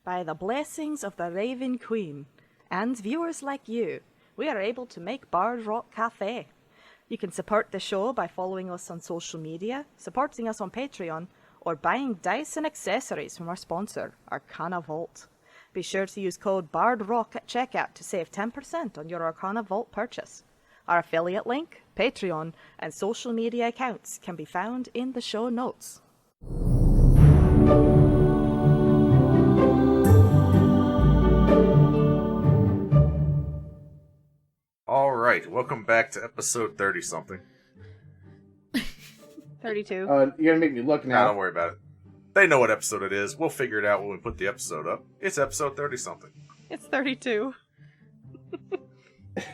by the blessings of the Raven Queen, and viewers like you, we are able to make Bard Rock Cafe. You can support the show by following us on social media, supporting us on Patreon, or buying dice and accessories from our sponsor, Arcana Vault. Be sure to use code BARDROCK at checkout to save 10% on your Arcana Vault purchase. Our affiliate link, Patreon, and social media accounts can be found in the show notes. All right, welcome back to episode 30-something. 32. You're gonna make me look Nah, now. don't worry about it. They know what episode it is. We'll figure it out when we put the episode up. It's episode 30-something. It's 32.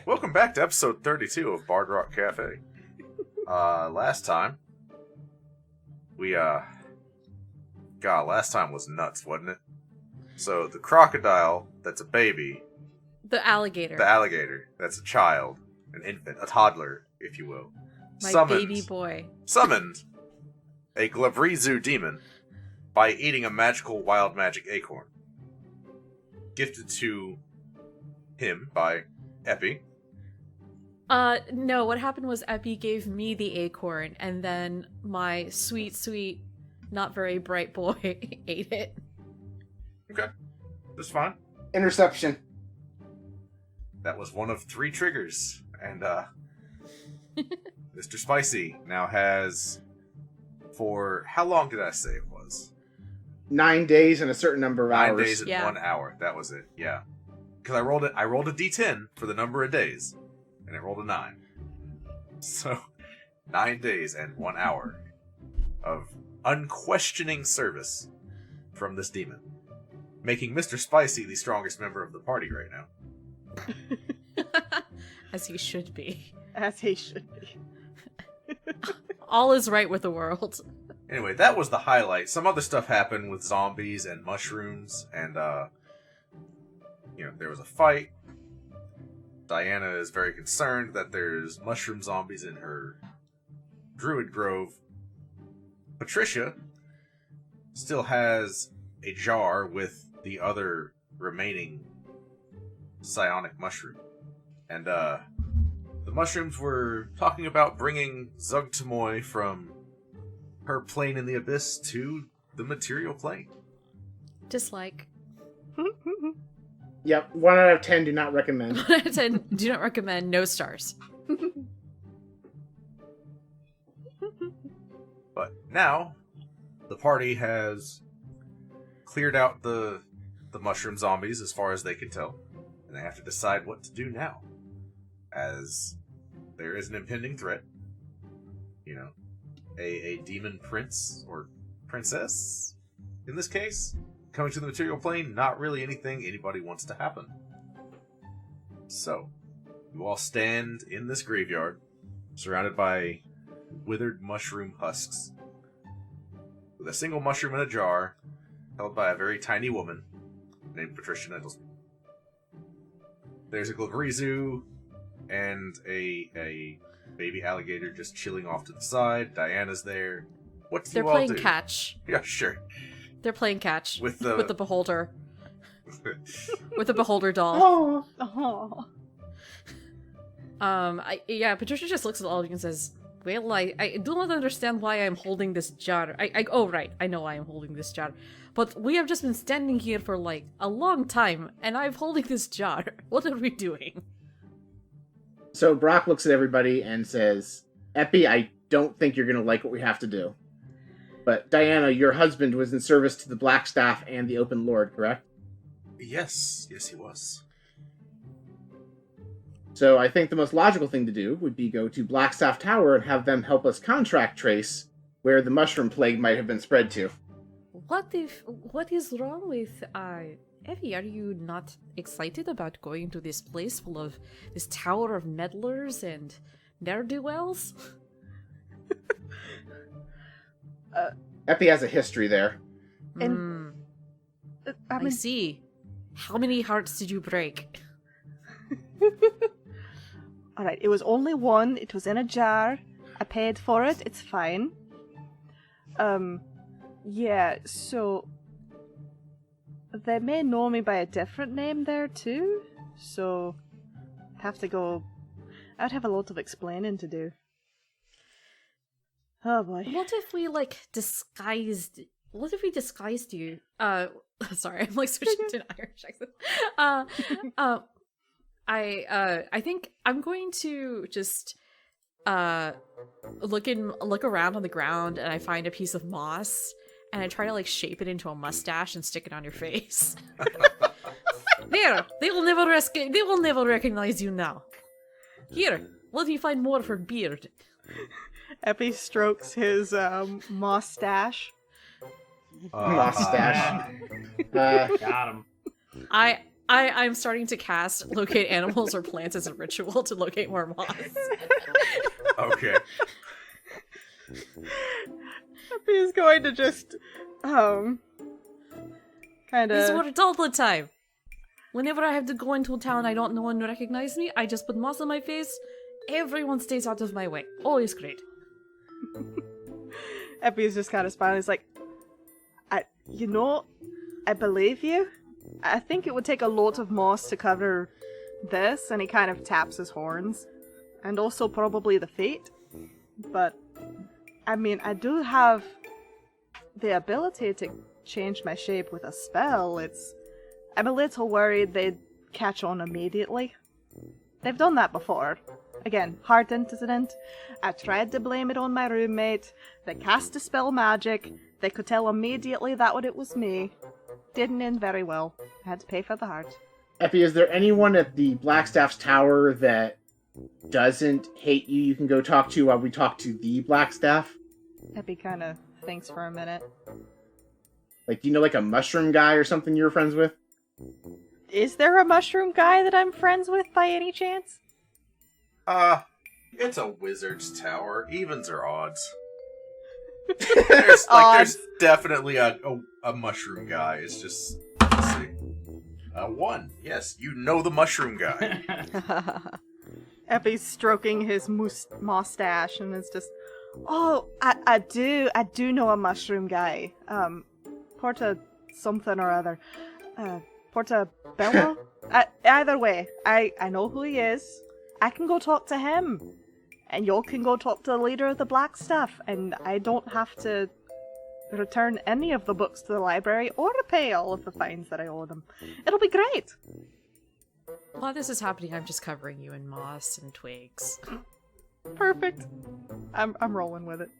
Welcome back to episode 32 of Bard Rock Cafe. Last time, last time was nuts, wasn't it? So, the crocodile, that's a baby. The alligator. The alligator, that's a child, an infant, a toddler, if you will. My baby boy. Summoned a Glavrizu demon by eating a magical wild magic acorn. Gifted to him by Epi. No, what happened was Epi gave me the acorn, and then my sweet, not very bright boy ate it. Okay, that's fine. Interception. That was one of 3 triggers, and Mr. Spicy now has, for how long did I say it was? 9 days and a certain number of 9 hours. days and 1 hour. That was it. Yeah, because I rolled a d10 for the number of days, and it rolled a 9. So 9 days and 1 hour of unquestioning service from this demon, making Mr. Spicy the strongest member of the party right now. As he should be. As he should be. All is right with the world. Anyway, that was the highlight. Some other stuff happened with zombies and mushrooms, and, there was a fight. Diana is very concerned that there's mushroom zombies in her druid grove. Patricia still has a jar with the other remaining psionic mushroom. And, the mushrooms were talking about bringing Zugtamoy from her plane in the abyss to the material plane. Dislike. Yep, 1 out of 10 do not recommend. 1 out of 10 do not recommend, no stars. But now, the party has cleared out the mushroom zombies as far as they can tell. And they have to decide what to do now. As there is an impending threat. A demon prince, or princess, in this case, coming to the material plane, not really anything anybody wants to happen. So, you all stand in this graveyard, surrounded by withered mushroom husks, with a single mushroom in a jar, held by a very tiny woman, named Patricia Nettlesby. There's a Glavrizu, and a baby alligator just chilling off to the side. Diana's there. What do They're you all do? playing catch. Yeah, sure. They're playing catch. With the beholder. With the beholder doll. Oh. Patricia just looks at all of you and says, well, I do not understand why I'm holding this jar. I know I am holding this jar. But we have just been standing here for, a long time, and I'm holding this jar. What are we doing? So Brock looks at everybody and says, Epi, I don't think you're going to like what we have to do. But Diana, your husband was in service to the Black Staff and the Open Lord, correct? Yes, he was. So I think the most logical thing to do would be go to Blackstaff Tower and have them help us contract trace where the mushroom plague might have been spread to. What is wrong with, Evie, are you not excited about going to this place full of this tower of meddlers and ne'er-do-wells? Epi has a history there. And I see. How many hearts did you break? Alright, it was only 1. It was in a jar. I paid for it. It's fine. Yeah, so... they may know me by a different name there too, so I'd have a lot of explaining to do. Oh boy. What if we disguised you? Sorry, I'm switching to an Irish accent. I think I'm going to just look around on the ground, and I find a piece of moss, and I try to shape it into a mustache and stick it on your face. There, they will never recognize you now. Here, let me find more for beard. Epi strokes his mustache. Mustache. Got him. I'm starting to cast locate animals or plants as a ritual to locate more moss. Okay. Epi is going to just kind This of. works all the time. Whenever I have to go into a town I don't know and recognize me, I just put moss on my face. Everyone stays out of my way. Always great. Epi is just kind of smiling. He's like, I believe you. I think it would take a lot of moss to cover this, and he kind of taps his horns. And also probably the feet. But, I mean, I do have the ability to change my shape with a spell. I'm a little worried they'd catch on immediately. They've done that before. Again, heart incident. I tried to blame it on my roommate. They cast a spell magic. They could tell immediately that it was me. Didn't end very well. I had to pay for the heart. Epi, is there anyone at the Blackstaff's tower that doesn't hate you can go talk to while we talk to the Blackstaff? Epi kind of thinks for a minute. Do you know a mushroom guy or something you're friends with? Is there a mushroom guy that I'm friends with by any chance? It's a wizard's tower. Evens or odds. There's Odds. definitely a mushroom guy. It's just, let's see. 1. Yes, you know the mushroom guy. Epi's stroking his mustache and is just, oh, I do know a mushroom guy. Porta something or other. Portobello? Either way, I know who he is. I can go talk to him. And y'all can go talk to the leader of the Blackstaff, and I don't have to return any of the books to the library or pay all of the fines that I owe them. It'll be great. While this is happening, I'm just covering you in moss and twigs. Perfect. I'm rolling with it.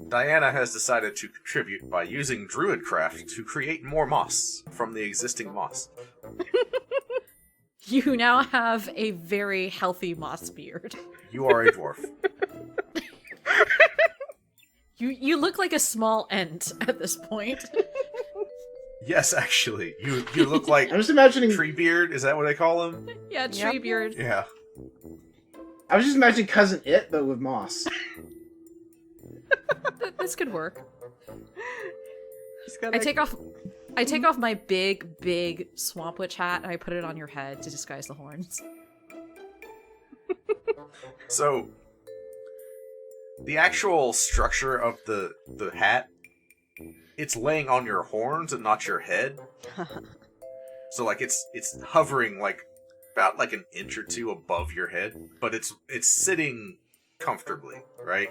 Diana has decided to contribute by using Druidcraft to create more moss from the existing moss. You now have a very healthy moss beard. You are a dwarf. You look like a small ant at this point. Yes, actually. You look like I'm just imagining. Treebeard, is that what they call him? Yeah, tree beard. Yeah. I was just imagining Cousin It, but with moss. This could work. Just gotta- I take off my big swamp witch hat and I put it on your head to disguise the horns. So, the actual structure of the hat, it's laying on your horns and not your head. So, it's hovering about an inch or two above your head, but it's sitting comfortably, right?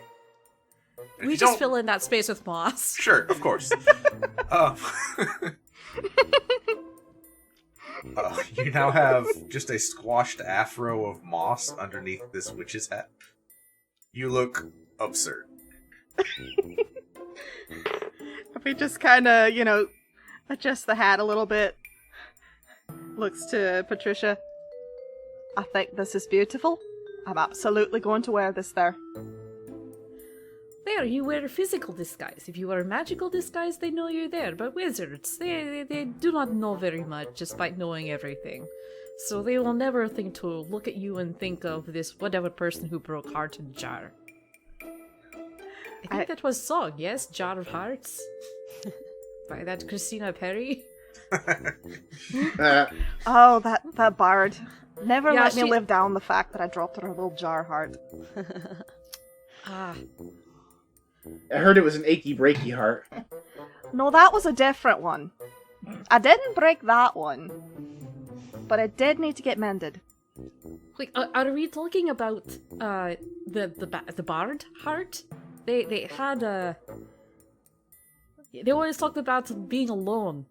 And We if you just don't- fill in that space with moss. Sure, of course. You now have just a squashed afro of moss underneath this witch's hat. You look absurd. If he just kind of, adjusts the hat a little bit, looks to Patricia. I think this is beautiful. I'm absolutely going to wear this there. There, you wear a physical disguise. If you wear a magical disguise, they know you're there. But wizards, they do not know very much, despite knowing everything. So they will never think to look at you and think of this whatever person who broke heart in jar. I think that was song, yes? Jar of Hearts? By that Christina Perry? Oh, that bard. Never Yeah, let me she- live down the fact that I dropped her little jar heart. Ah, I heard it was an achy breaky heart. No, that was a different one. I didn't break that one, but it did need to get mended. Wait, are we talking about the bard heart? They had a. They always talked about being alone.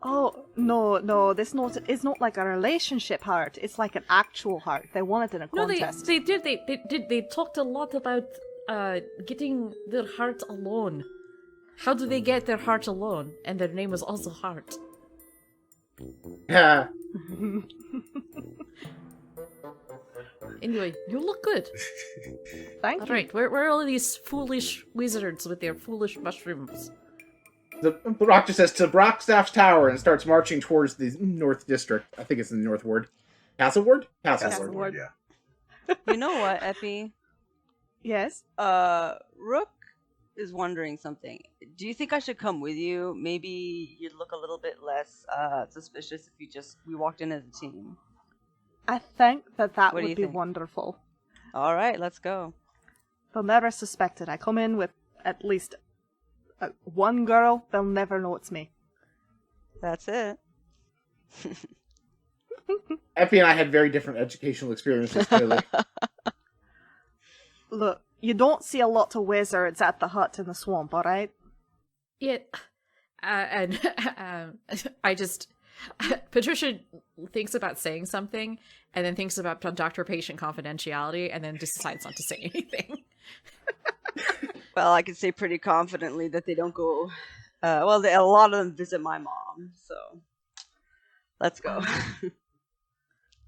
Oh, no, this is not like a relationship heart. It's like an actual heart. They won it in a No, contest. they did. They talked a lot about getting their heart alone. How do they get their heart alone? And their name was also Heart. Anyway, you look good. Thank you. Alright, where are all these foolish wizards with their foolish mushrooms? Rock just says to Brockstaff's tower and starts marching towards the North District. I think it's in the North Ward. Castle Ward? Castle Ward. Yeah. You know what, Epi? Yes? Rook is wondering something. Do you think I should come with you? Maybe you'd look a little bit less suspicious if we walked in as a team. I think that What do would you be think? wonderful. All right, let's go. They'll never suspect it. I come in with at least one girl, they'll never know it's me. That's it. Effie and I had very different educational experiences, clearly. Look, you don't see a lot of wizards at the hut in the swamp, alright? Yeah, and I just... Patricia thinks about saying something, and then thinks about doctor-patient confidentiality, and then just decides not to say anything. Well, I can say pretty confidently that they don't go... a lot of them visit my mom, so... Let's go.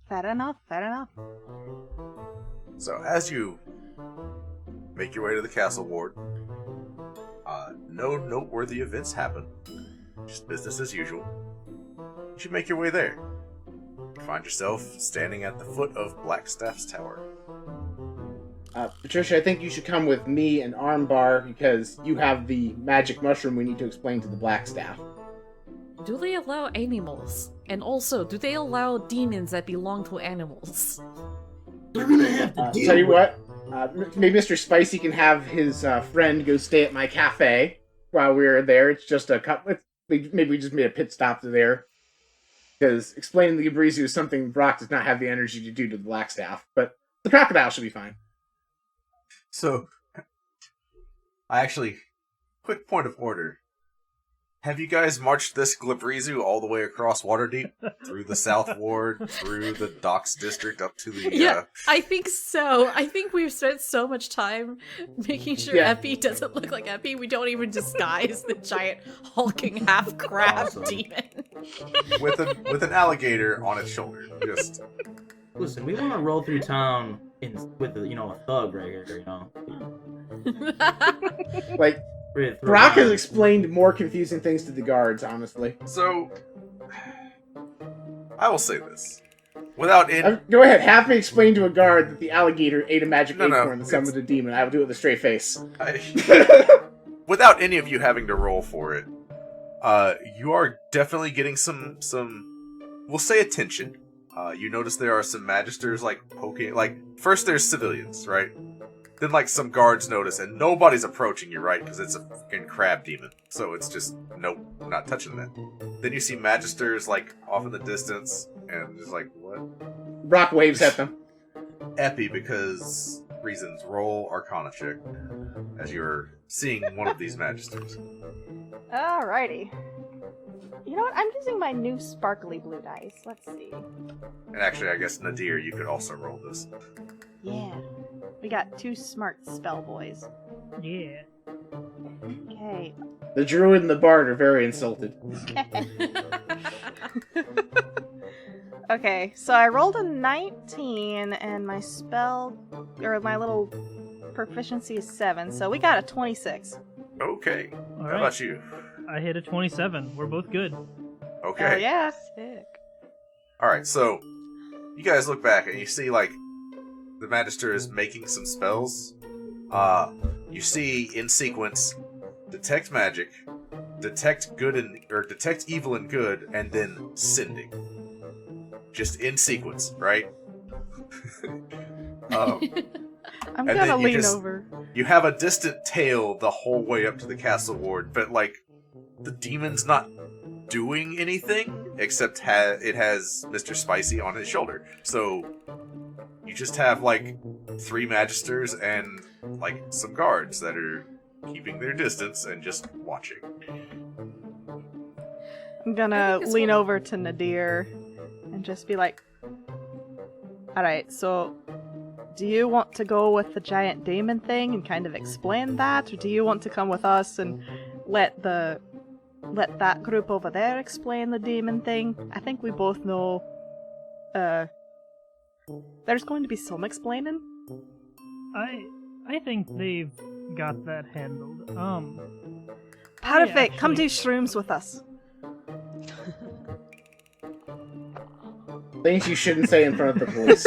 Fair enough, fair enough. So as you make your way to the castle ward, no noteworthy events happen. Just business as usual. You should make your way there. You find yourself standing at the foot of Blackstaff's tower. Patricia, I think you should come with me and Armbar because you have the magic mushroom we need to explain to the Blackstaff. Do they allow animals? And also, do they allow demons that belong to animals? They're gonna have to deal Tell you with what, maybe Mr. Spicy can have his friend go stay at my cafe while we're there. It's just a couple. Maybe we just made a pit stop there. Because explaining the Gabrizu is something Brock does not have the energy to do to the Blackstaff. But the crocodile should be fine. So, quick point of order. Have you guys marched this Glabrizu all the way across Waterdeep? Through the South Ward, through the Docks District, up to the... Yeah, I think so. I think we've spent so much time making sure Epi doesn't look like Epi, we don't even disguise the giant hulking half-crab Awesome. demon. with an alligator on its shoulder. Just... Listen, we want to roll through town with a thug right here, Like, Brock has explained more confusing things to the guards, honestly. So, I will say this. Without any... Go ahead, have me explain to a guard that the alligator ate a magic No, acorn that summoned a demon. I will do it with a straight face. Without any of you having to roll for it, you are definitely getting some we'll say attention. You notice there are some magisters, poking... first there's civilians, right? Then, some guards notice, and nobody's approaching you, right? Because it's a fucking crab demon. So it's just, nope, not touching that. Then you see magisters, off in the distance, and just what? Brock waves at them. Epi, because reasons. Roll Arcana check as you're seeing one of these magisters. Alrighty. You know what? I'm using my new sparkly blue dice. Let's see. And actually, I guess, Nadir, you could also roll this. Yeah. We got 2 smart spell boys. Yeah. Okay. The druid and the bard are very insulted. Okay, so I rolled a 19 and my my little proficiency is 7, so we got a 26. Okay. All How right. about you? I hit a 27. We're both good. Okay. Oh yeah. Sick. Alright, so you guys look back and you see the Magister is making some spells. You see in sequence detect magic, detect evil and good, and then sending. Just in sequence, right? I'm And gonna then you lean just- over. You have a distant tail the whole way up to the castle ward, but the demon's not doing anything, except it has Mr. Spicy on his shoulder. So you just have, like, 3 magisters and, like, some guards that are keeping their distance and just watching. I'm gonna it's lean cool. over to Nadir and just be like, alright, so do you want to go with the giant demon thing and kind of explain that, or do you want to come with us and let that group over there explain the demon thing? I think we both know there's going to be some explaining. I think they've got that handled. Perfect, come do actually- shrooms with us. Things you shouldn't say in front of the police.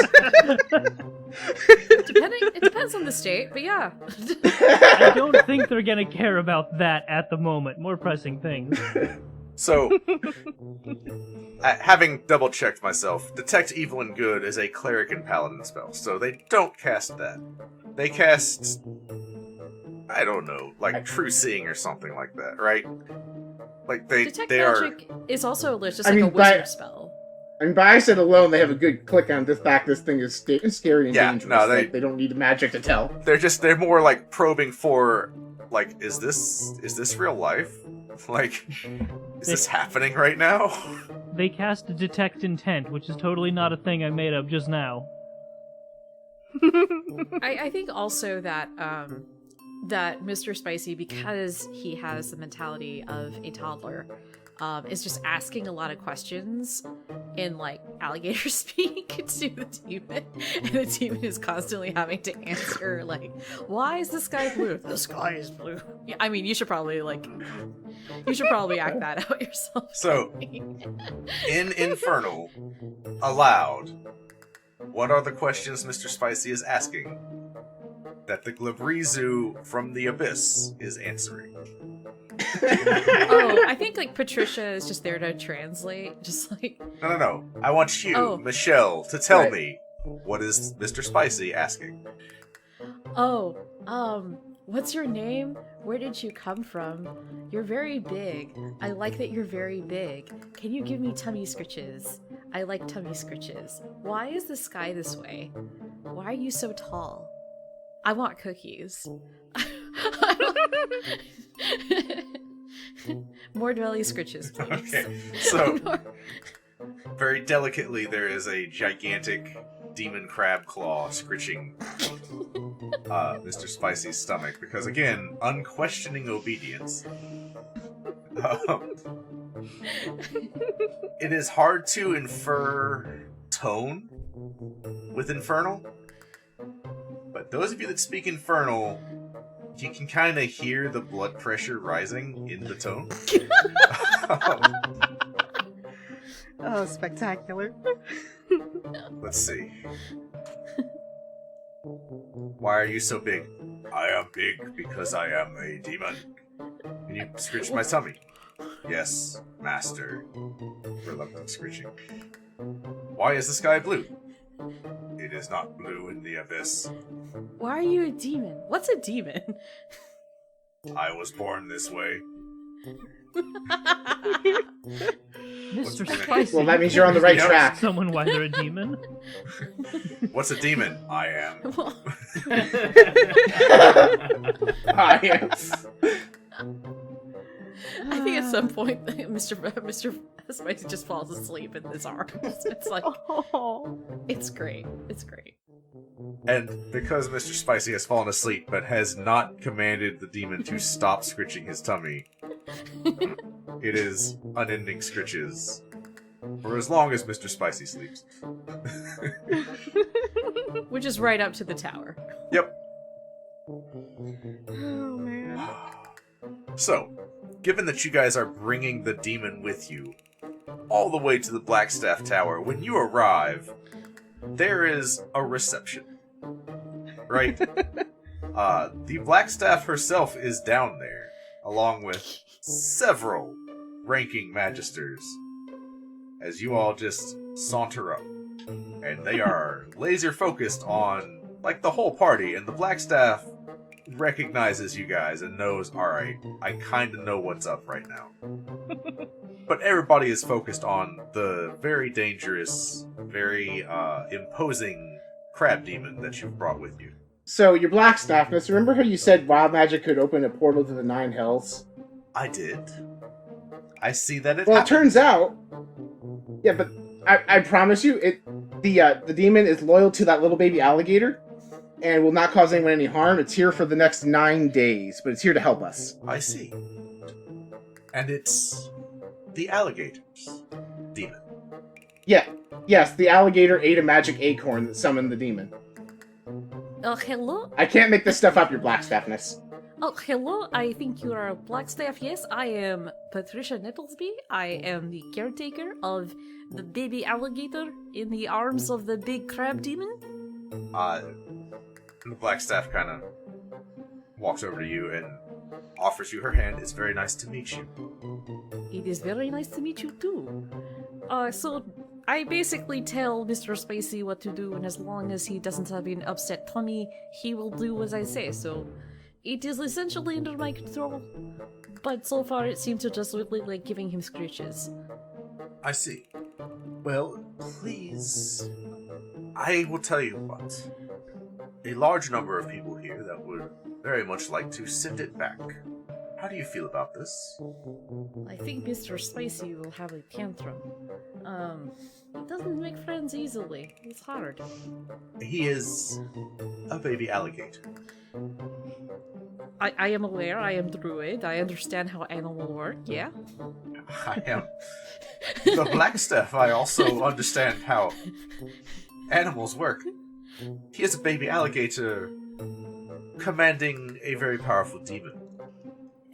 It depends on the state, but yeah. I don't think they're gonna care about that at the moment. More pressing things. So, having double-checked myself, Detect Evil and Good is a Cleric and Paladin spell, so they don't cast that. They cast, I don't know, like True Seeing or something like that, right? Like, Detect they are... magic is also just I like a mean, by- wizard spell. I mean, by acid alone, they have a good click on the fact this thing is scary and Yeah, dangerous. no, Like, they don't need magic to tell. They're more, like, probing for, like, is this real life? Like, is this happening right now? They cast Detect Intent, which is totally not a thing I made up just now. I think also that that Mr. Spicy, because he has the mentality of a toddler, is just asking a lot of questions in like alligator speak to the demon, and the demon is constantly having to answer like, "Why is the sky blue? The sky is blue." Yeah, I mean, you should probably act that out yourself. So, in Infernal, aloud, what are the questions Mr. Spicy is asking that the Glabrizu from the Abyss is answering? Oh, I think like Patricia is just there to translate, just like. No. I want you, Oh. Michelle, to tell Right. me what is Mr. Spicy asking. Oh, what's your name? Where did you come from? You're very big. I like that you're very big. Can you give me tummy scritches? I like tummy scritches. Why is the sky this way? Why are you so tall? I want cookies. More dwelly scritches, please. Okay, so very delicately there is a gigantic demon crab claw scritching Mr. Spicy's stomach because, again, unquestioning obedience. It is hard to infer tone with Infernal, but those of you that speak Infernal, you can kind of hear the blood pressure rising in the tone. Oh, spectacular. Let's see. Why are you so big? I am big because I am a demon. Can you scritch my tummy? Yes, master. Reluctant scritching. Why is the sky blue? It is not blue in the abyss. Why are you a demon? What's a demon? I was born this way. Mr. What's- Spicy. Well, that means you're on the right Yep. track. Someone why they're a demon. What's a demon? I am. I am. I think at some point, Mr. Spicy just falls asleep in his arms. It's like, Oh. it's great. It's great. And because Mr. Spicy has fallen asleep but has not commanded the demon to stop scritching his tummy, it is unending scritches for as long as Mr. Spicy sleeps. Which is right up to the tower. Yep. Oh, man. So, given that you guys are bringing the demon with you all the way to the Blackstaff Tower, when you arrive, there is a reception. Right? The Blackstaff herself is down there, along with several ranking magisters, as you all just saunter up. And they are laser focused on, like, the whole party, and the Blackstaff recognizes you guys and knows, alright, I kinda know what's up right now. but everybody is focused on the very dangerous, very imposing crab demon that you've brought with you. So, your Blackstaffness, remember how you said wild magic could open a portal to the Nine Hells? I did. I see that it Well, it happened. turns out... Yeah, but I promise you, the demon is loyal to that little baby alligator and will not cause anyone any harm. It's here for the next 9 days, but it's here to help us. I see. And it's the alligator's demon. Yeah, yes, the alligator ate a magic acorn that summoned the demon. Hello? I can't make this stuff up, your Blackstaffness. Oh, hello. I think you are Blackstaff. Yes, I am Patricia Nettlesby. I am the caretaker of the baby alligator in the arms of the big crab demon. The Blackstaff kind of walks over to you and offers you her hand. It's very nice to meet you. It is very nice to meet you too. So I basically tell Mr. Spacey what to do, and as long as he doesn't have an upset tummy, he will do as I say. So it is essentially under my control, but so far it seems to just look like giving him scratches. I see. Well, please. I will tell you what. A large number of people here that would very much like to send it back. How do you feel about this? I think Mr. Spacey will have a tantrum. He doesn't make friends easily. It's hard. He is a baby alligator. I am aware, I am druid, I understand how animals work, yeah? I am the Blackstaff. I also understand how animals work. He is a baby alligator commanding a very powerful demon.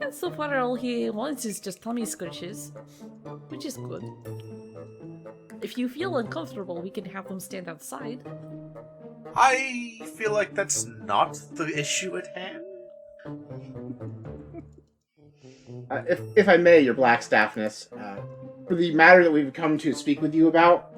And so far all he wants is just tummy scratches, which is good. If you feel uncomfortable, we can have them stand outside. I feel like that's not the issue at hand. If I may, your Blackstaffness, for the matter that we've come to speak with you about,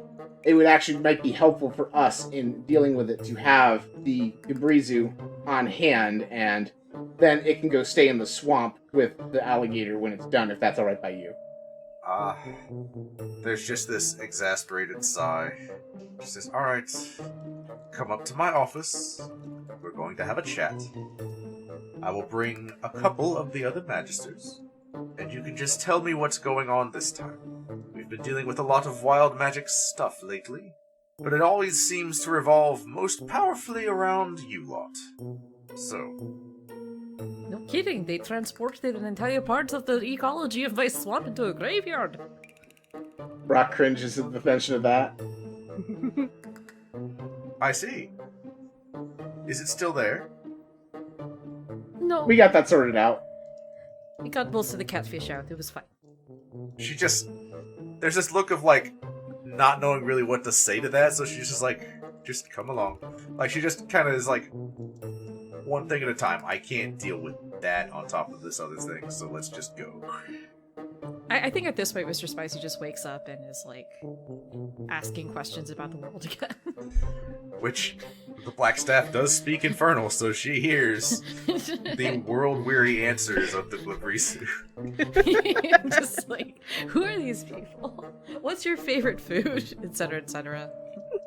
it would actually might be helpful for us in dealing with it to have the Gabrizu on hand, and then it can go stay in the swamp with the alligator when it's done, if that's alright by you. There's just this exasperated sigh. She says, alright, come up to my office. We're going to have a chat. I will bring a couple of the other magisters, and you can just tell me what's going on this time. We've been dealing with a lot of wild magic stuff lately, but it always seems to revolve most powerfully around you lot. So, No kidding, they transported an entire part of the ecology of my swamp into a graveyard. Brock cringes at the mention of that. I see. Is it still there? No, We got that sorted out. we got most of the catfish out, it was fine. She just... There's this look of, like, not knowing really what to say to that, so she's just like, just come along. Like, she just kind of is like, one thing at a time. I can't deal with that on top of this other thing, so let's just go. I think at this point Mr. Spicy just wakes up and is like asking questions about the world again. Which, the Blackstaff does speak Infernal, so she hears the world-weary answers of the Glabrisu. Just like, who are these people? What's your favorite food? Etc., etc.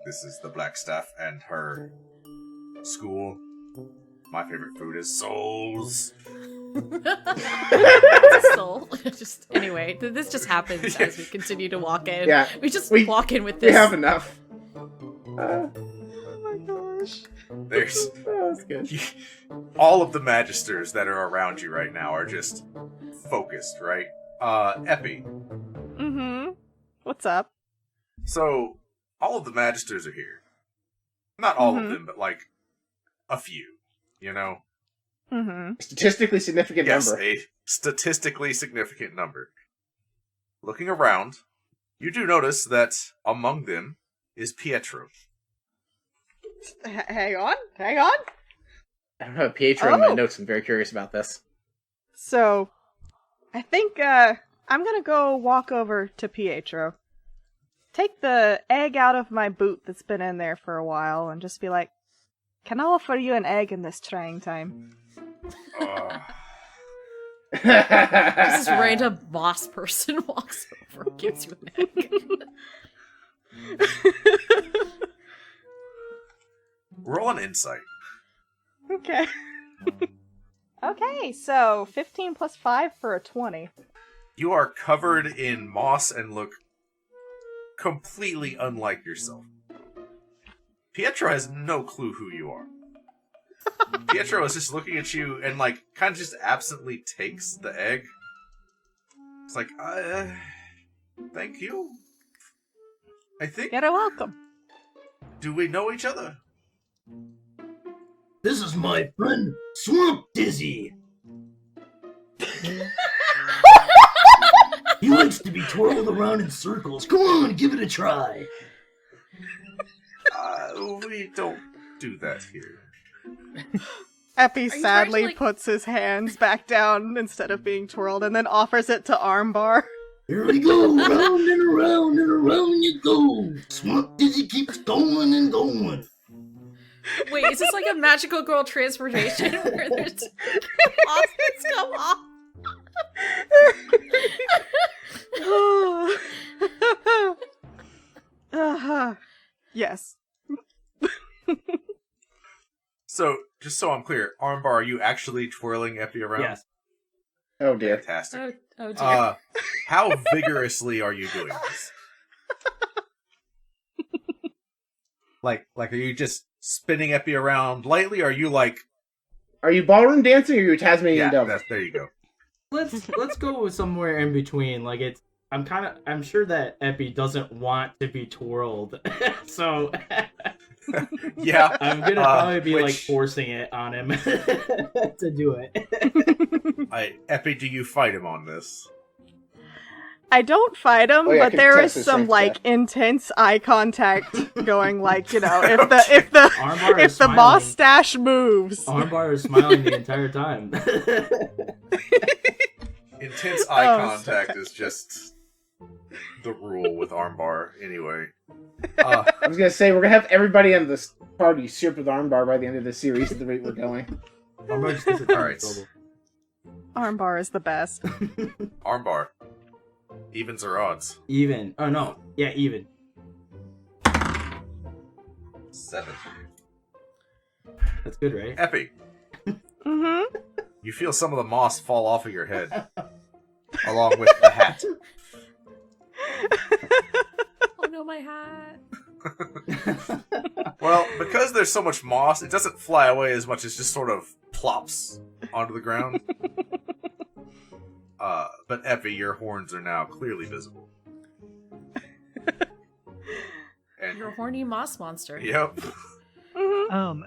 This is the Blackstaff and her school. My favorite food is souls. Soul. Just anyway, this just happens as we continue to walk in. Yeah, we just we- walk in with We this. have enough. Oh my gosh. There's That was good. all of the magisters that are around you right now are just focused, right? Epi. Mm-hmm. What's up? So, all of the magisters are here. Not all of Mhm. them, but like a few, you know? Mm-hmm. Statistically significant Yes, number. a statistically significant number. Looking around, you do notice that among them is Pietro. Hang on. I don't have Pietro in my Oh. notes. I'm very curious about this. So, I think I'm gonna go walk over to Pietro. Take the egg out of my boot that's been in there for a while and just be like, can I offer you an egg in this trying time? Just this random boss person walks over, gives you an egg. Roll an insight. Okay. Okay, so 15 plus 5 for a 20. You are covered in moss and look completely unlike yourself. Pietro has no clue who you are. Pietro is just looking at you and, like, kind of just absently takes the egg. It's like, thank you. I think... You're welcome. Do we know each other? This is my friend, Swamp Dizzy. He likes to be twirled around in circles. Come on, give it a try. We don't do that here. Epi you sadly actually- puts his hands back down instead of being twirled and then offers it to Armbar. Here we go, round and around and around you go. Swamp Dizzy keeps going and going. Wait, is this like a magical girl transformation where there's offense come off? Yes. So, just so I'm clear, Armbar, are you actually twirling Epi around? Yes. Oh dear. Fantastic. Oh dear. How vigorously are you doing this? Like, are you just spinning Epi around lightly, or are you like... Are you ballroom dancing or are you Tasmanian devil? There you go. Let's go with somewhere in between. Like I'm sure that Epi doesn't want to be twirled, so Yeah. I'm gonna probably be like which- forcing it on him to do it. Epi, do you fight him on this? I don't fight him, Oh, yeah, I but can there test is his some strength like check. intense eye contact going. Like, you know, if the Armbar if is the smiling. mustache moves. Armbar is smiling the entire time. Intense eye Oh, contact is just the rule with Armbar, anyway. I was gonna say we're gonna have everybody in this party shipped with Armbar by the end of the series at the rate we're going. Armbar just gets a All right. trouble. Armbar is the best. Armbar. Evens or odds? Even. Oh no. Yeah, even. 7. That's good, right? Epi, Mm-hmm. you feel some of the moss fall off of your head, along with the hat. Oh no, my hat. Well, because there's so much moss, it doesn't fly away as much as just sort of plops onto the ground. But Epi, your horns are now clearly visible. And You're a horny moss monster. yep.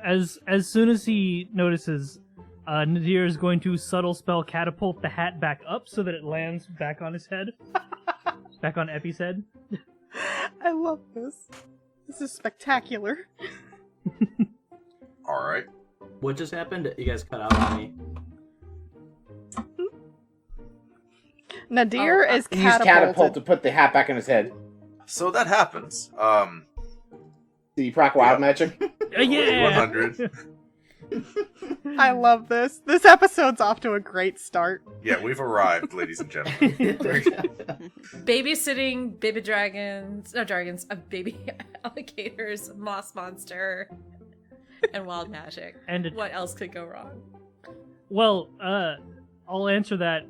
As soon as he notices, Nadir is going to subtle spell catapult the hat back up so that it lands back on his head. Back on Epi's head. I love this. This is spectacular. All right. What just happened? You guys cut out on me. Nadir is He used catapult catapulted. to put the hat back on his head. So that happens. The proc wild magic. Yeah! 100. I love this. This episode's off to a great start. Yeah, we've arrived, ladies and gentlemen. Babysitting baby dragons, no dragons, baby alligators, moss monster, and wild magic. And What else could go wrong? well, I'll answer that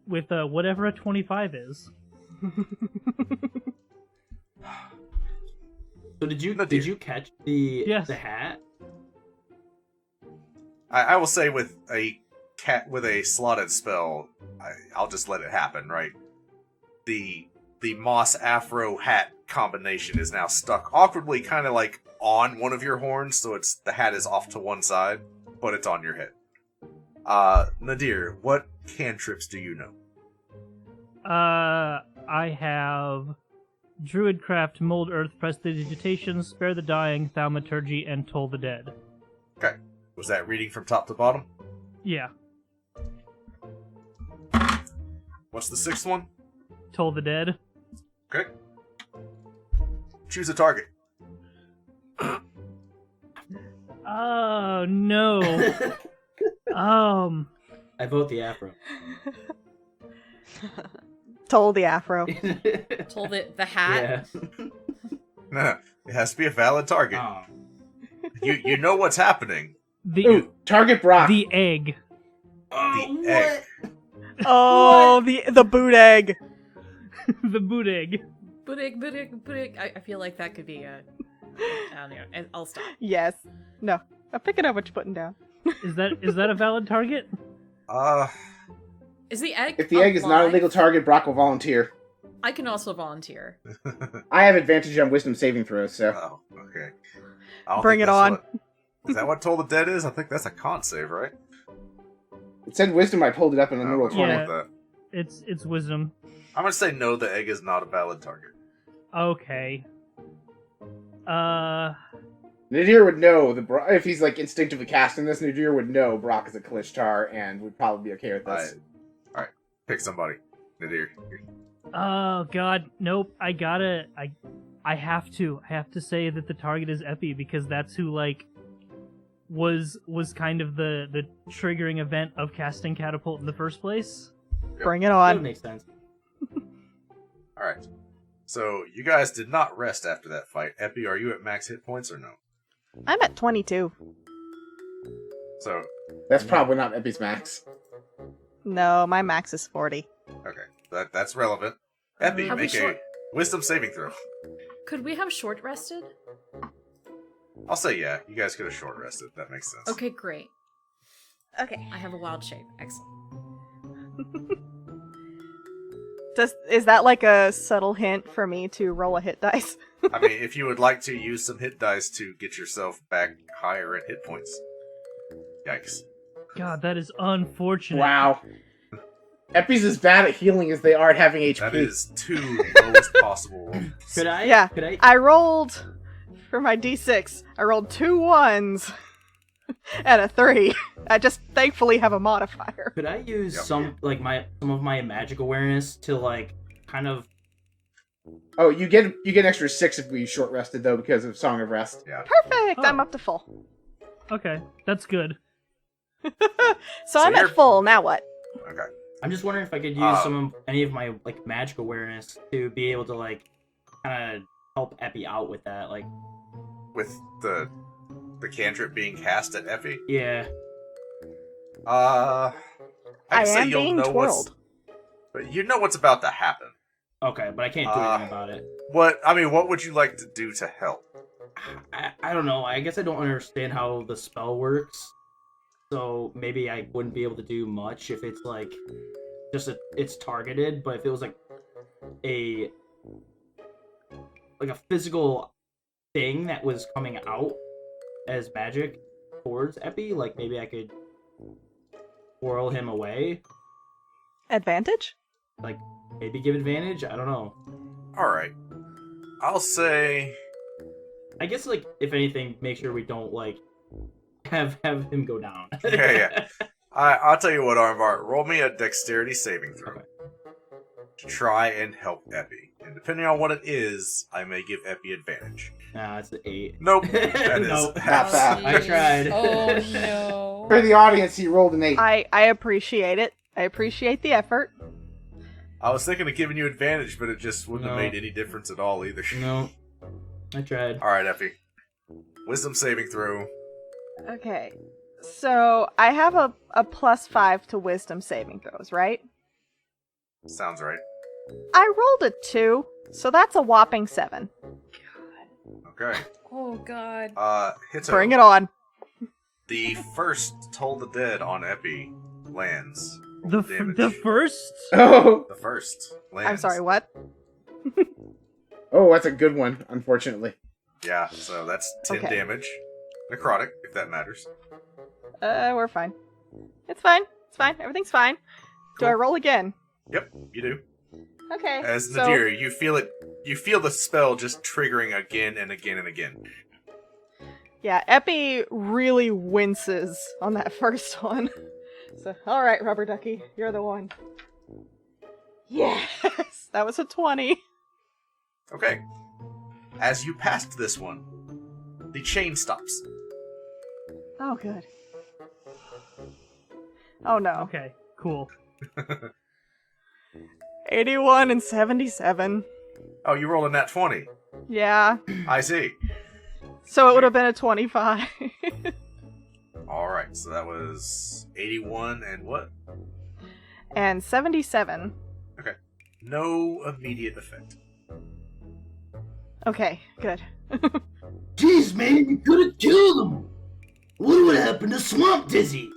with whatever a 25 is. So did you Nadir. catch the Yes. the hat? I will say with a slotted spell, I'll just let it happen, right? The moss afro hat combination is now stuck awkwardly, kind of like on one of your horns, so the hat is off to one side, but it's on your head. Nadir, what cantrips do you know? I have Druidcraft, Mold Earth, Prestidigitation, Spare the Dying, Thaumaturgy, and Toll the Dead. Okay. Was that reading from top to bottom? Yeah, What's the 6th one? Toll the Dead. Okay. Choose a target. Oh, no. I vote the afro. Told the afro. Told it the hat. Yeah. No, it has to be a valid target. Oh. You know what's happening. Ooh, target Brock. The egg. The egg. Oh, the boot egg. The boot egg. Budig. I feel like that could be a... I don't know. I'll stop. Yes. No. I'm picking up what you're putting down. Is that a valid target? Is the egg If the egg is not a alive? legal target, Brock will volunteer. I can also volunteer. I have advantage on wisdom saving throws, so. Oh, okay. I don't Bring think it that's on. Is that what Toll the Dead is? I think that's a con save, right? It said wisdom, I pulled it up in a neural what's 20. wrong Yeah. with that? It's wisdom. I'm gonna say no, the egg is not a valid target. Okay. Nadir would know, if he's like instinctively casting this, Nadir would know Brock is a Kalishtar and would probably be okay with this. Alright, pick somebody. Nadir. Oh god, nope. I have to say that the target is Epi because that's who like was kind of the triggering event of casting catapult in the first place. Bring it That on. would make sense. Alright. So, you guys did not rest after that fight. Epi, are you at max hit points or no? I'm at 22. So, That's probably not Epi's max. No, my max is 40. okay. That's relevant. Epi, Have we make a short- wisdom saving throw. Could we have short rested? I'll say yeah. You guys could have short rested. That makes sense. Okay, great. Okay. I have a wild shape. Excellent. Is that like a subtle hint for me to roll a hit dice? I mean, if you would like to use some hit dice to get yourself back higher in hit points. Yikes. God, that is unfortunate. Wow. Epi's as bad at healing as they are at having HP. That is 2 lowest possible rolls. Could I? Yeah. Could I? I rolled, for my d6, I rolled 2 1s and a 3. I just thankfully have a modifier. Could I use Yep. some of my magic awareness to like kind of? Oh, you get an extra 6 if we short rested though because of Song of Rest. Yeah. Perfect! Oh. I'm up to full. Okay, that's good. So I'm you're- at full, now what? Okay. I'm just wondering if I could use Um, any of my like magic awareness to be able to like kind of help Epi out with that. Like, With the cantrip being cast at Epi. yeah. I I'd say am you'll being know twirled. but you know what's about to happen. Okay, but I can't do anything about it. What would you like to do to help? I don't know. I guess I don't understand how the spell works. So maybe I wouldn't be able to do much if it's like it's targeted, but if it was like a physical thing that was coming out as magic towards Epi, like maybe I could whirl him away, Advantage? like maybe give advantage. I don't know. Alright. I'll say I guess like if anything, make sure we don't like have him go down. Yeah. I'll tell you what, Armvar, roll me a dexterity saving throw. Okay. To try and help Epi. And depending on what it is, I may give Epi advantage. Nah, it's an 8. Nope. That is Nope. Not bad. I tried. Oh no. For the audience, he rolled an 8. I appreciate it. I appreciate the effort. I was thinking of giving you advantage, but it just wouldn't have No. made any difference at all either. No, I tried. Alright, Epi. Wisdom saving throw. Okay. So I have a +5 to wisdom saving throws, right? Sounds right. I rolled a 2, so that's a whopping 7. Okay. Oh god. Hits Bring it on. The first Toll the Dead on Epi lands. The Roll damage. the first. Oh, The first lands. I'm sorry, what? oh, that's a good one. Unfortunately, Yeah, so that's 10 Okay. damage. Necrotic, if that matters. We're fine. It's fine. It's fine. Everything's fine. Do Cool. I roll again? Yep, you do. Okay. As so- Nadir, you feel it. You feel the spell just triggering again and again and again. Yeah, Epi really winces on that first one. So, alright, Rubber Ducky, you're the one. Yes! That was a 20. Okay. As you passed this one, the chain stops. Oh, good. Oh no. Okay, cool. 81 and 77. Oh, you rolled a nat 20. Yeah. I see. So it would have been a 25. Alright, so that was 81 and what? And 77. Okay. No immediate effect. Okay, good. Jeez, man, you could have killed him. What would happen to Swamp Dizzy?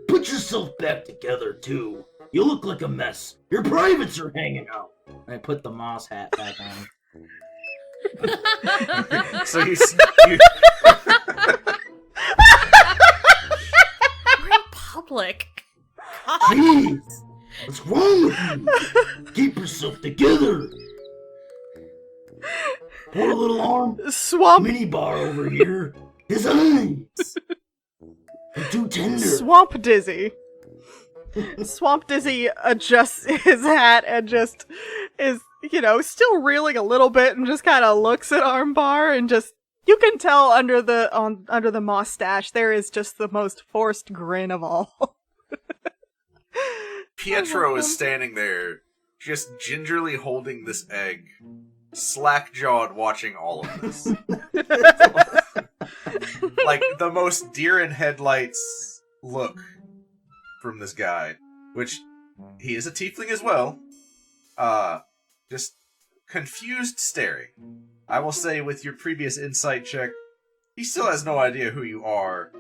Put yourself back together, too. You look like a mess. Your privates are hanging out. I put the moss hat back on. So you We're in public. God. Jeez, what's wrong with you? Keep yourself together. Poor little arm Swamp mini bar over here. His eyes. They're too tender. Swamp Dizzy. Swamp Dizzy adjusts his hat and just is, still reeling a little bit and just kind of looks at Armbar and just, you can tell under the mustache there is just the most forced grin of all. Pietro is standing there, just gingerly holding this egg, slack-jawed watching all of this. Like, the most deer-in-headlights look from this guy, which, he is a tiefling as well. Just confused staring. I will say, with your previous insight check, he still has no idea who you are.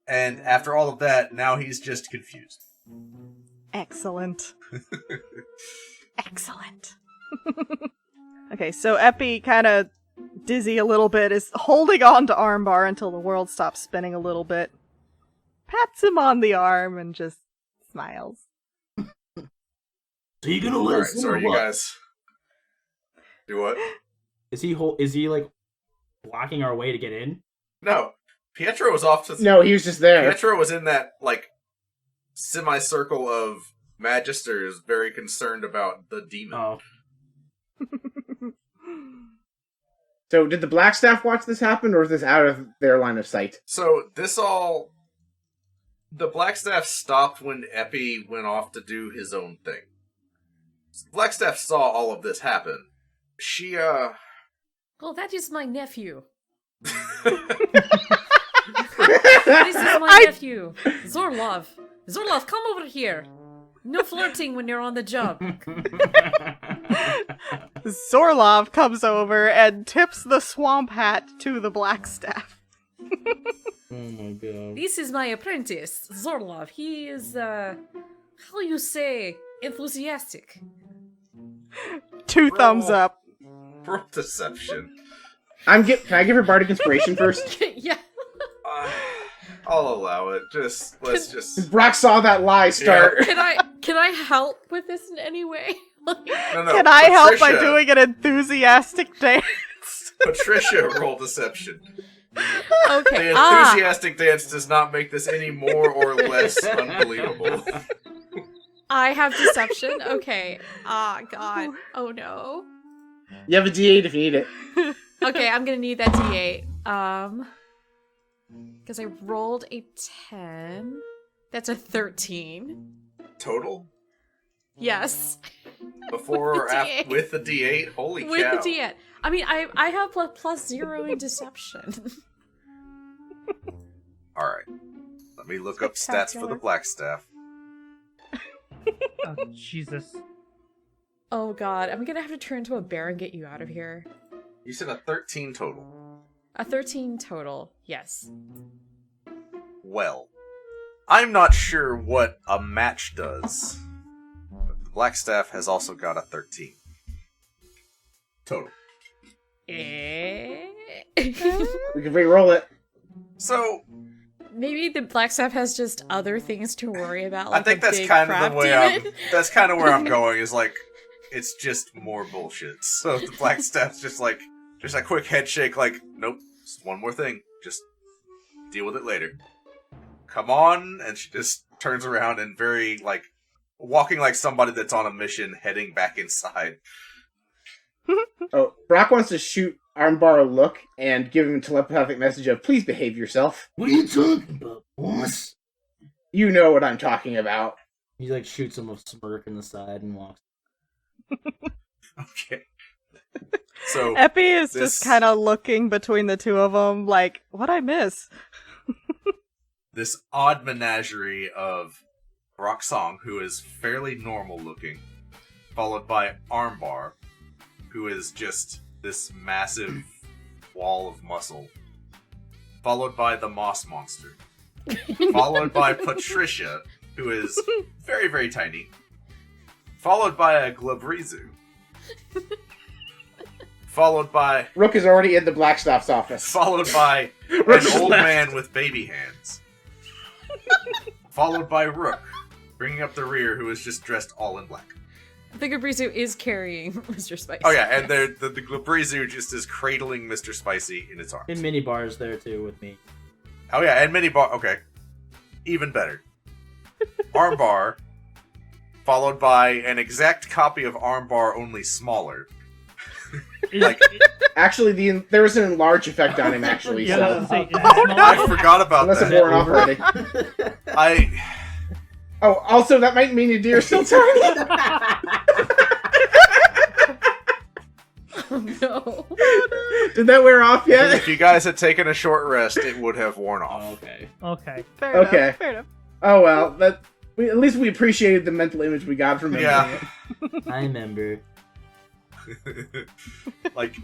And after all of that, now he's just confused. Excellent. Excellent. Okay, so Epi, kind of dizzy a little bit, is holding on to Armbar until the world stops spinning a little bit. Pats him on the arm and just smiles. So you gonna let Alright, us in so or are you what? guys... Do what? Is he like blocking our way to get in? No. Pietro was off to... No, he was just there. Pietro was in that, like, semicircle of magisters very concerned about the demon. Oh. So did the Blackstaff watch this happen, or is this out of their line of sight? So, this all... The Blackstaff stopped when Epi went off to do his own thing. Blackstaff saw all of this happen. She, Oh, that is my nephew. This is my nephew, Zorlov. Zorlov, come over here. No flirting when you're on the job. Zorlov comes over and tips the swamp hat to the Blackstaff. Oh my god. This is my apprentice, Zorlov. He is, how you say, enthusiastic. 2 thumbs up. roll deception. Can I give her Bardic Inspiration first? Yeah. I'll allow it. Let's just... Brock saw that lie start. Can I help with this in any way? No, Can I help by Patricia. doing an enthusiastic dance? Patricia, roll deception. Okay. The enthusiastic dance does not make this any more or less unbelievable. I have deception. Okay. God. Oh no. You have a D8 if you need it. Okay, I'm gonna need that D8. Because I rolled a 10. That's a 13. Total? Yes. Before With or the after? D8. With the D8? Holy With cow. the D8. I mean, I have plus 0 in deception. Alright. Let me look up stats for the Blackstaff. Oh, Jesus. Oh god, I'm gonna have to turn into a bear and get you out of here. You said a 13 total. A 13 total, yes. Well, I'm not sure what a match does, but the Blackstaff has also got a 13. Total. Eh? We can re-roll it. So, Maybe the Blackstaff has just other things to worry about. Like I think a that's big kind crab of the way demon. that's kind of where I'm going, is like, it's just more bullshit. So the Blackstaff's just a quick head shake, like, nope, just one more thing. Just deal with it later. Come on, and she just turns around and very, like, walking like somebody that's on a mission, heading back inside. Oh, Brock wants to shoot Armbar a look and give him a telepathic message of, please behave yourself. What are you talking about, boss? You know what I'm talking about. He like shoots him a smirk in the side and walks. Okay. So Epi is this- just kind of looking between the two of them, like, what I miss? this odd menagerie of Roxong, who is fairly normal looking, followed by Armbar, who is just this massive wall of muscle, followed by the Moss Monster, followed by Patricia, who is very, very tiny, followed by a Glabrizu, followed by Rook is already in the Blackstaff's office. followed by an Rook's old left. man with baby hands, followed by Rook, bringing up the rear, who is just dressed all in black. I think Abrizu is carrying Mr. Spice. Oh yeah, and the Glabrizu just is cradling Mr. Spicy in its arms. And mini bars there too with me. Oh yeah, and mini bar. Okay, even better. Armbar, followed by an exact copy of Armbar, only smaller. Like- Actually, there was an enlarge effect on him, actually. Yeah, So. I was gonna say, is it I small? forgot about Unless it that. wore off already. Oh, also, that might mean Nadir's still tiny. No. Did that wear off yet? If you guys had taken a short rest, it would have worn off. Oh, okay. Okay. Fair Okay. enough. Fair enough. Oh well, at least we appreciated the mental image we got from him. Yeah. I remember. Like,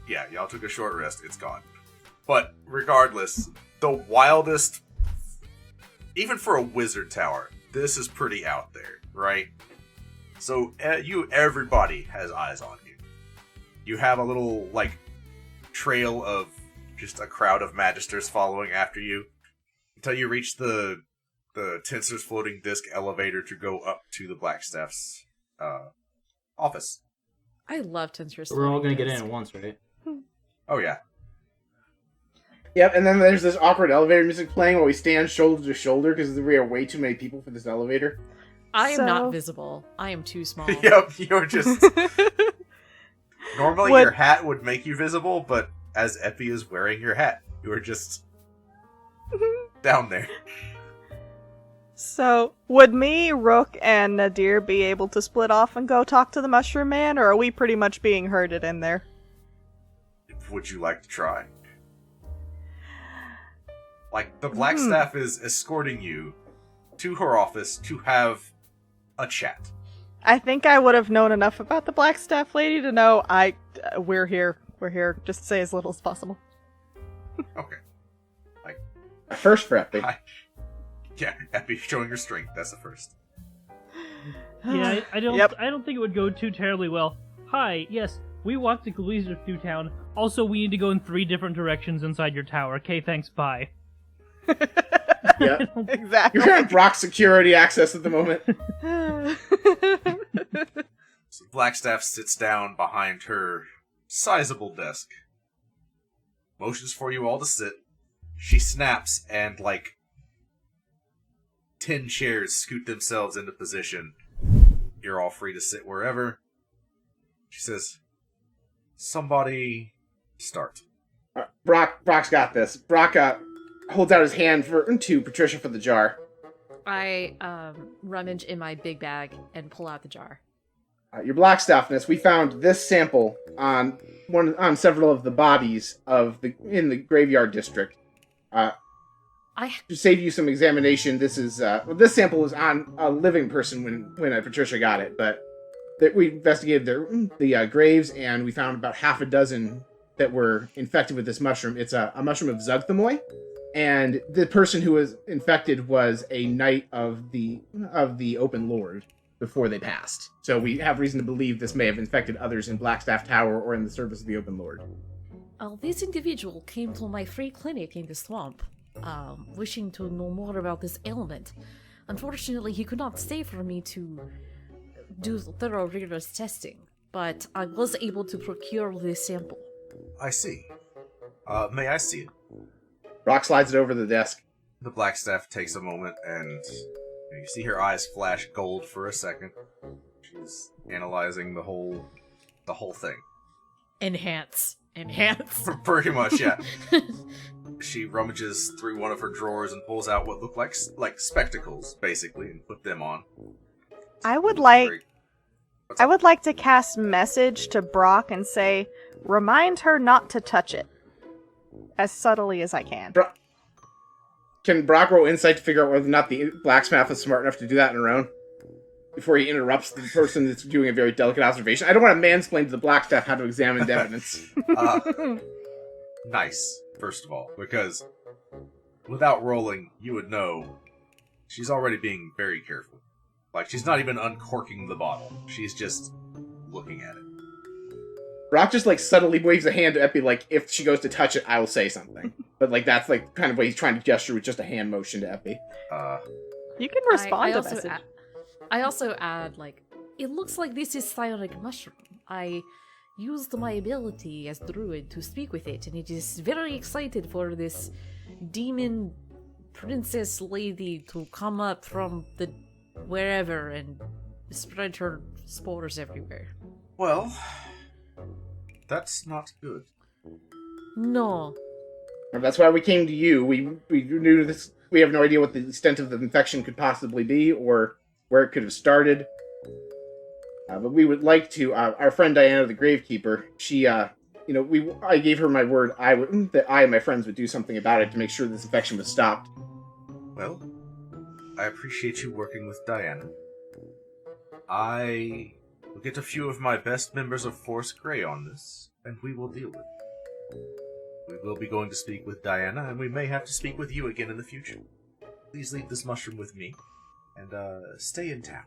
yeah, y'all took a short rest, it's gone. But regardless, the wildest, even for a wizard tower, this is pretty out there, right? So everybody has eyes on you. You have a little, like, trail of just a crowd of magisters following after you until you reach the Tensor's floating disc elevator to go up to the Blackstaff's office. I love Tensor's. We're all gonna get Disc. in at once, right? Oh yeah. Yep, and then there's this awkward elevator music playing while we stand shoulder to shoulder because we are way too many people for this elevator. I am So- not visible. I am too small. Yep, you're just... Normally What- your hat would make you visible, but as Epi is wearing your hat, you are just down there. So, would me, Rook, and Nadir be able to split off and go talk to the Mushroom Man, or are we pretty much being herded in there? Would you like to try? Like, the Blackstaff is escorting you to her office to have a chat. I think I would have known enough about the Blackstaff lady to know we're here. We're here. Just say as little as possible. Okay. A first for Epi. Hi. Yeah, Epi showing her strength, that's the first. Yeah, I don't. Yep. I don't think it would go too terribly well. Hi, yes, we walked the Glazer through town. Also, we need to go in 3 different directions inside your tower. Okay, thanks. Bye. Yeah. Exactly. You're gonna block security access at the moment. So Blackstaff sits down behind her sizable desk, motions for you all to sit. She snaps and, like, 10 chairs scoot themselves into position. You're all free to sit wherever. She says, somebody start. Brock's got this. Brock holds out his hand to Patricia for the jar. I rummage in my big bag and pull out the jar. Your Blackstaffness, we found this sample on several of the bodies in the graveyard district. To save you some examination, this this sample was on a living person when Patricia got it, but we investigated the graves and we found about half a dozen that were infected with this mushroom. It's a mushroom of Zugthamoy, and the person who was infected was a knight of the Open Lord before they passed. So we have reason to believe this may have infected others in Blackstaff Tower or in the service of the Open Lord. This individual came to my free clinic in the swamp, wishing to know more about this ailment. Unfortunately, he could not stay for me to do thorough, rigorous testing, but I was able to procure this sample. I see. May I see it? Brock slides it over the desk. The Blackstaff takes a moment and you see her eyes flash gold for a second. She's analyzing the whole thing. Enhance. Pretty much, yeah. She rummages through one of her drawers and pulls out what look like spectacles, basically, and put them on. I would like What's I up? would like to cast message to Brock and say, remind her not to touch it. As subtly as I can. Can Brock roll insight to figure out whether or not the blacksmith is smart enough to do that on her own? Before he interrupts the person that's doing a very delicate observation. I don't want to mansplain to the blacksmith how to examine the evidence. Nice, first of all, because without rolling, you would know she's already being very careful. Like, she's not even uncorking the bottle. She's just looking at it. Brock just, like, subtly waves a hand to Epi, like, if she goes to touch it, I will say something. But, like, that's, like, kind of what he's trying to gesture with just a hand motion to Epi. You can respond to message. I also add, like, it looks like this is cyanic mushroom. I used my ability as druid to speak with it, and it is very excited for this demon princess lady to come up from the wherever and spread her spores everywhere. Well, that's not good. No. And that's why we came to you. We knew this. We have no idea what the extent of the infection could possibly be, or where it could have started. But we would like to. Our friend Diana, the Gravekeeper, she, I gave her my word. That I and my friends would do something about it to make sure this infection was stopped. Well, I appreciate you working with Diana. I will get a few of my best members of Force Grey on this, and we will deal with it. We will be going to speak with Diana, and we may have to speak with you again in the future. Please leave this mushroom with me, and stay in town.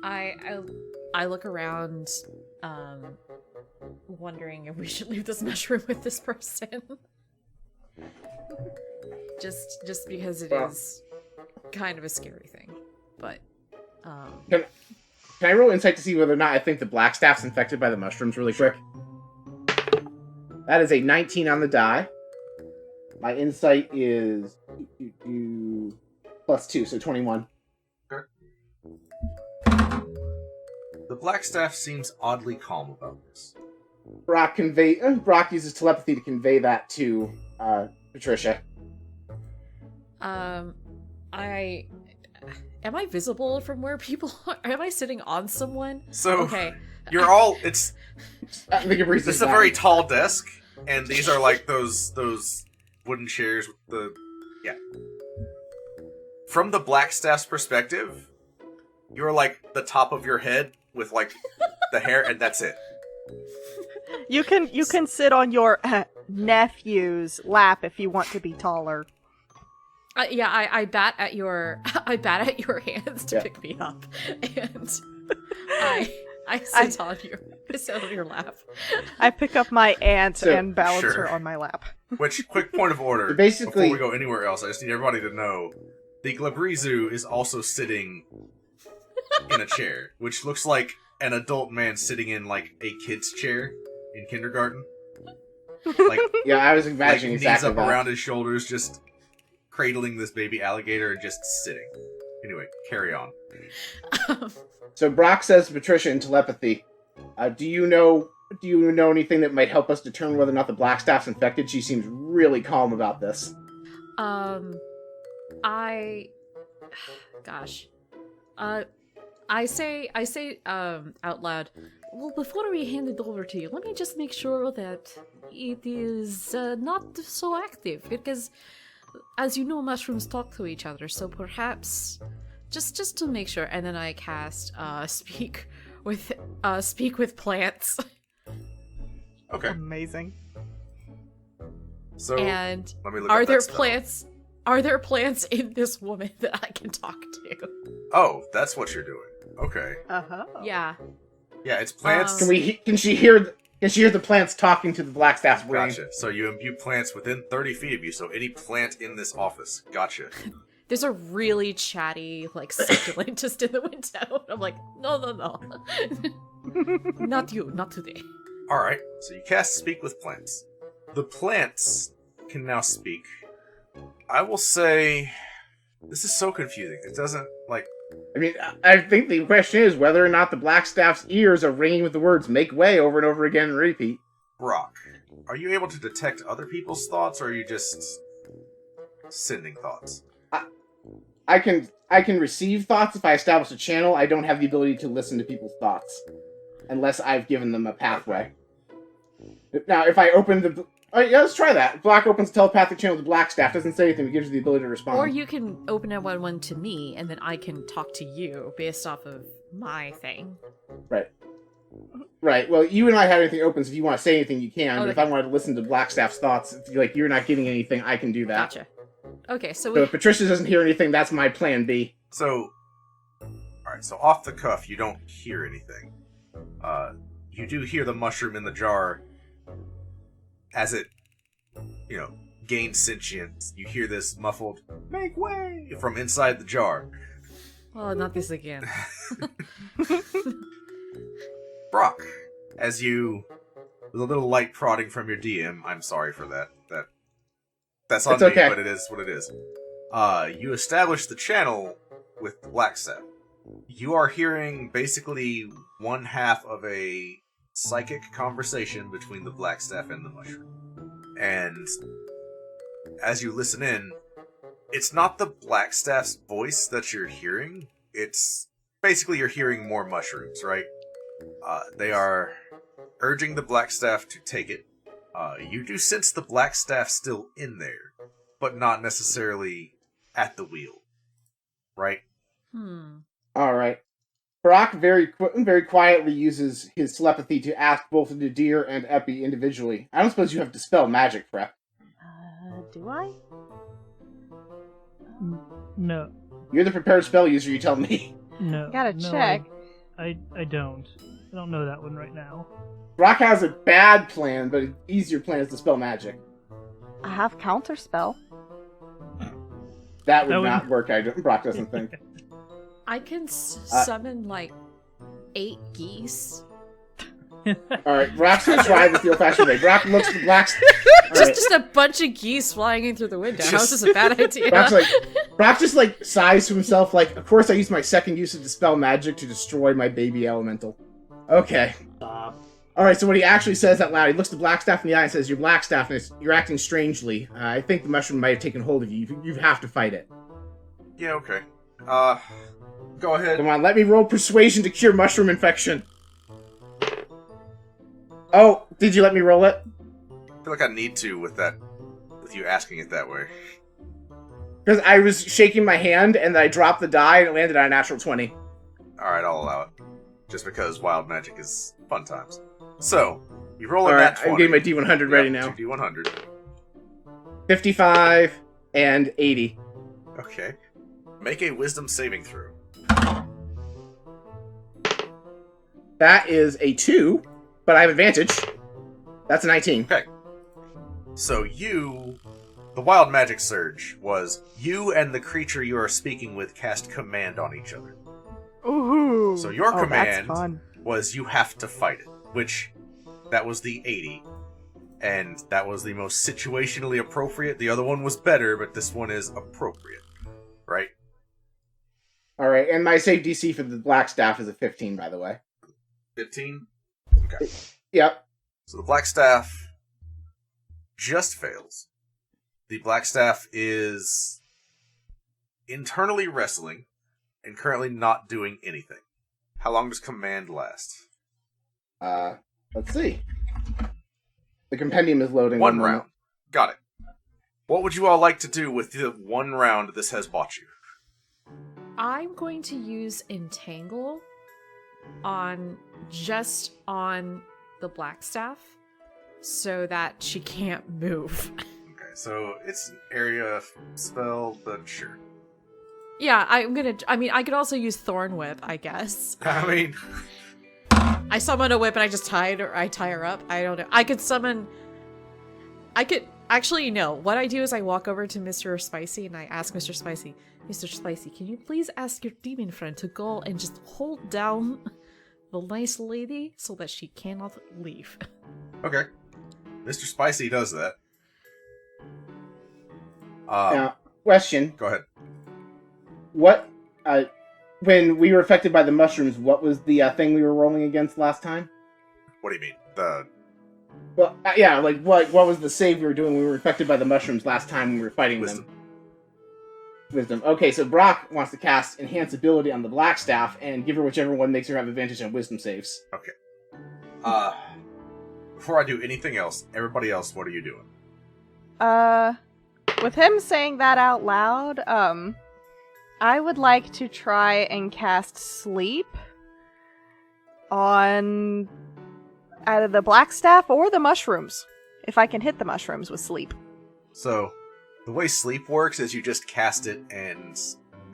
I look around, wondering if we should leave this mushroom with this person. just because it is kind of a scary thing, but Can I roll insight to see whether or not I think the Blackstaff's infected by the mushrooms really quick? That is a 19 on the die. My insight is +2, so 21. Okay. The Blackstaff seems oddly calm about this. Brock uses telepathy to convey that to Patricia. am I visible from where people are? Am I sitting on someone? So, okay. You're all, it's This a very tall desk, and these are like those wooden chairs with the, yeah. From the Blackstaff's perspective, you're like the top of your head with like the hair, and that's it. You can sit on your nephew's lap if you want to be taller. I bat at your hands to pick me up, and I sit on your lap. I pick up my aunt So- and balance Sure. her on my lap. Which, quick point of order, Basically- before we go anywhere else, I just need everybody to know, the Glabrizu is also sitting in a chair, which looks like an adult man sitting in, like, a kid's chair in kindergarten. Like, Yeah, I was like imagining knees exactly up that. around his shoulders, just cradling this baby alligator and just sitting. Anyway, carry on. So Brock says to Patricia in telepathy, do you know anything that might help us determine whether or not the Blackstaff's infected? She seems really calm about this. I say out loud, well, before we hand it over to you, let me just make sure that it is not so active, because as you know, mushrooms talk to each other, so perhaps just to make sure. And then I cast speak with plants. Okay, Amazing. so And let me look are up there that spell. plants? Are there plants in this woman that I can talk to? Oh, that's what you're doing. Okay. Uh-huh. Yeah. Yeah, it's plants. Can she hear the plants talking to the Blackstaff's brain? Gotcha. So you imbue plants within 30 feet of you, so any plant in this office. Gotcha. There's a really chatty, like, succulent just in the window. I'm like, no. Not you, not today. Alright, so you cast Speak with Plants. The plants can now speak. I will say, this is so confusing. It doesn't, like, I mean, I think the question is whether or not the Blackstaff's ears are ringing with the words "make way" over and over again and repeat. Brock. Are you able to detect other people's thoughts, or are you just sending thoughts? I can receive thoughts if I establish a channel. I don't have the ability to listen to people's thoughts. unless I've given them a pathway. Now, if I open the... Oh, yeah, let's try that. Black opens the telepathic channel to Blackstaff, doesn't say anything, but gives you the ability to respond. Or you can open a one to me, and then I can talk to you based off of my thing. Right. Right. Well, you and I have anything open, so if you want to say anything, you can. But if Okay. I wanted to listen to Blackstaff's thoughts, if you're not getting anything, I can do that. Gotcha. Okay, so So if Patricia doesn't hear anything, that's my plan B. So, alright, so off the cuff, you don't hear anything. You do hear the mushroom in the jar as it, gains sentience. You hear this muffled, "Make way!" from inside the jar. Oh, not this again. Brock, as you, with a little light prodding from your DM, I'm sorry for that. That's on It's me, okay. but it is what it is. You establish the channel with the Blackstaff. You are hearing basically one half of a psychic conversation between the Blackstaff and the mushroom. And as you listen in, it's not the Blackstaff's voice that you're hearing. It's basically you're hearing more mushrooms, right? They are urging the Blackstaff to take it. You do sense the Blackstaff still in there, but not necessarily at the wheel, right? All right. Brock very quietly uses his telepathy to ask both Nadir and Epi individually. I don't suppose you have Dispel Magic, Prep. Do I? No, You're the prepared spell user, you tell me. no. Gotta no, check. I don't. I don't know that one right now. Brock has a bad plan, but an easier plan is Dispel Magic. I have Counterspell. That would That would- not work, Brock doesn't think. I can summon, 8 geese. Alright, Brock's gonna try this the old-fashioned way. Brock looks at the Blackstaff. Just a bunch of geese flying in through the window. How's this a bad idea? Brock just sighs to himself of course I used my second use of Dispel Magic to destroy my baby elemental. Okay. Alright, so what he actually says out loud, he looks the Blackstaff in the eye and says, "You're Blackstaff, and you're acting strangely. I think the mushroom might have taken hold of you. You have to fight it. Yeah, okay. Go ahead. Come on, let me roll persuasion to cure mushroom infection." Oh, did you let me roll it? I feel like I need to with you asking it that way. Because I was shaking my hand, and then I dropped the die, and it landed on a natural 20. Alright, I'll allow it. Just because wild magic is fun times. So, you roll a Alright, nat 20. I'm getting my D100 ready now. 2D100. 55 and 80. Okay. Make a wisdom saving throw. That is a 2, but I have advantage. That's a 19. Okay. So the wild magic surge was you and the creature you are speaking with cast command on each other. Ooh. So your command That's fun. was you have to fight it, which that was the 80. And that was the most situationally appropriate. The other one was better, but this one is appropriate. Right? Alright, and my save DC for the Blackstaff is a 15, by the way. 15? Okay. Yep. So the Blackstaff just fails. The Blackstaff is internally wrestling and currently not doing anything. How long does command last? Let's see. The compendium is loading. One moment. round. Got it. What would you all like to do with the one round this has bought you? I'm going to use Entangle just on the Blackstaff so that she can't move. Okay, so it's an area spell, but sure. Yeah, I could also use Thorn Whip, I guess. I mean, I summon a whip and I just tie her up. I don't know. Actually, no. What I do is I walk over to Mr. Spicy and I ask Mr. Spicy, "Mr. Spicy, can you please ask your demon friend to go and just hold down the nice lady so that she cannot leave?" okay. Mr. Spicy does that. Now, question. Go ahead. What, when we were affected by the mushrooms, what was the thing we were rolling against last time? What do you mean? Well, yeah, what was the save we were doing when we were affected by the mushrooms last time when we were fighting Wisdom. them? Wisdom. Okay, so Brock wants to cast Enhance Ability on the Blackstaff and give her whichever one makes her have advantage on Wisdom saves. Okay. Before I do anything else, everybody else, what are you doing? With him saying that out loud, I would like to try and cast Sleep on either the black staff or the mushrooms, if I can hit the mushrooms with Sleep. So, the way sleep works is you just cast it and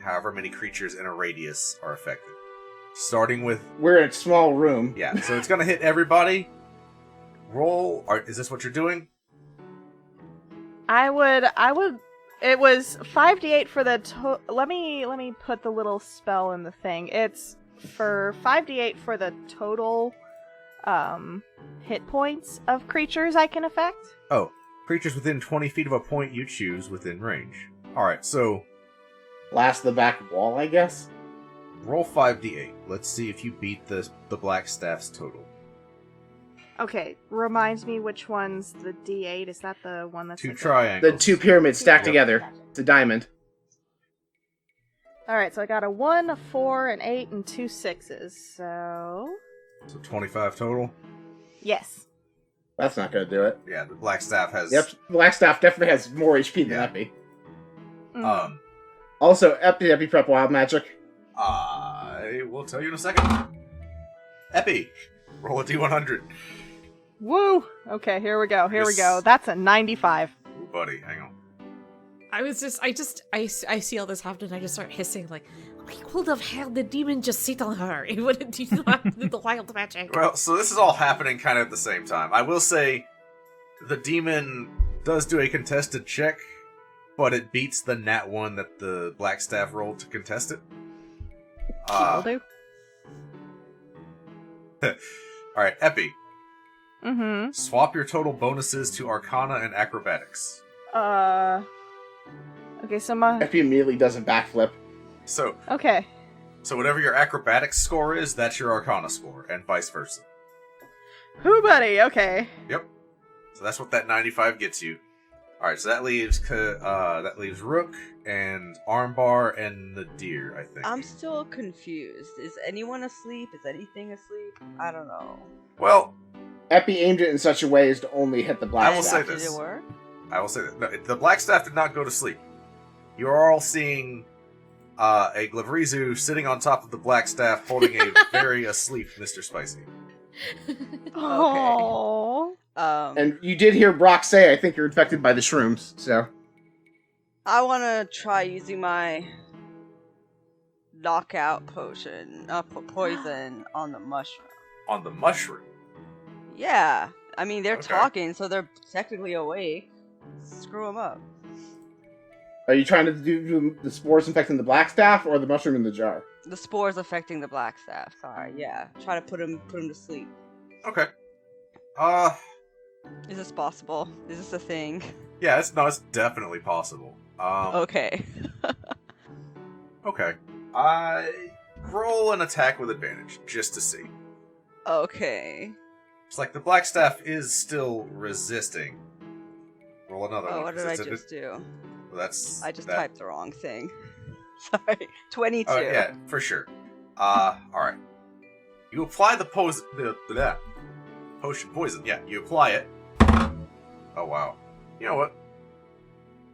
however many creatures in a radius are affected. Starting with... We're in a small room. Yeah, so it's gonna hit everybody. Roll... Is this what you're doing? I would... It was 5d8 for the... Let me put the little spell in the thing. It's for 5d8 for the total hit points of creatures I can affect. Oh, creatures within 20 feet of a point you choose within range. Alright, so... Blast the back wall, I guess? Roll 5d8. Let's see if you beat the black staff's total. Okay, reminds me which one's the d8. Is that the one that's... Two triangles. The two pyramids stacked Yep. together. It's a diamond. Alright, so I got a 1, a 4, an 8, and 2 6s. So 25 total? yes. That's not gonna do it. Yeah, the black staff has... Yep, Black Staff definitely has more HP than Yeah. Epi. Mm. Also, Epi Prep Wild Magic. I will tell you in a second. Epi, roll a d100. Woo! Okay, here we go. Here we Yes. go. That's a 95. Ooh, buddy, hang on. I see all this happen and I just start hissing like, we could have had the demon just sit on her. It wouldn't do the wild magic. Well, so this is all happening kind of at the same time. I will say, the demon does do a contested check, but it beats the nat 1 that the black staff rolled to contest it. Will do. Alright, Epi, Mm-hmm. swap your total bonuses to Arcana and Acrobatics. Okay, so my... Epi immediately does a backflip. So Okay. whatever your Acrobatics score is, that's your Arcana score, and vice versa. Whoo, buddy, okay. Yep. So that's what that 95 gets you. Alright, so that leaves Rook and Armbar and Nadir, I think. I'm still confused. Is anyone asleep? Is anything asleep? I don't know. Well, Epi aimed it in such a way as to only hit the Black I will Staff. say this. Did it work? I will say that no, the black staff did not go to sleep. You are all seeing a Glavrizu sitting on top of the black staff holding a very asleep Mr. Spicy. Oh. And you did hear Brock say, I think you're infected by the shrooms, so... I want to try using my knockout potion, poison on the mushroom. On the mushroom. Yeah, I mean they're Okay. talking, so they're technically awake. Screw them up. Are you trying to do the spores infecting the Black Staff, or the mushroom in the jar? The spores affecting the black staff. Sorry, yeah. Try to put him to sleep. Okay. Is this possible? Is this a thing? Yeah, it's definitely possible. Okay. Okay. Roll an attack with advantage, just to see. Okay. It's like the black staff is still resisting. Roll another Oh, one. what did 'cause I it's just do? That's... I just that- typed the wrong thing. Sorry. 22. Oh, yeah, for sure. Alright. You apply the potion poison. Yeah, you apply it. Oh, wow. You know what?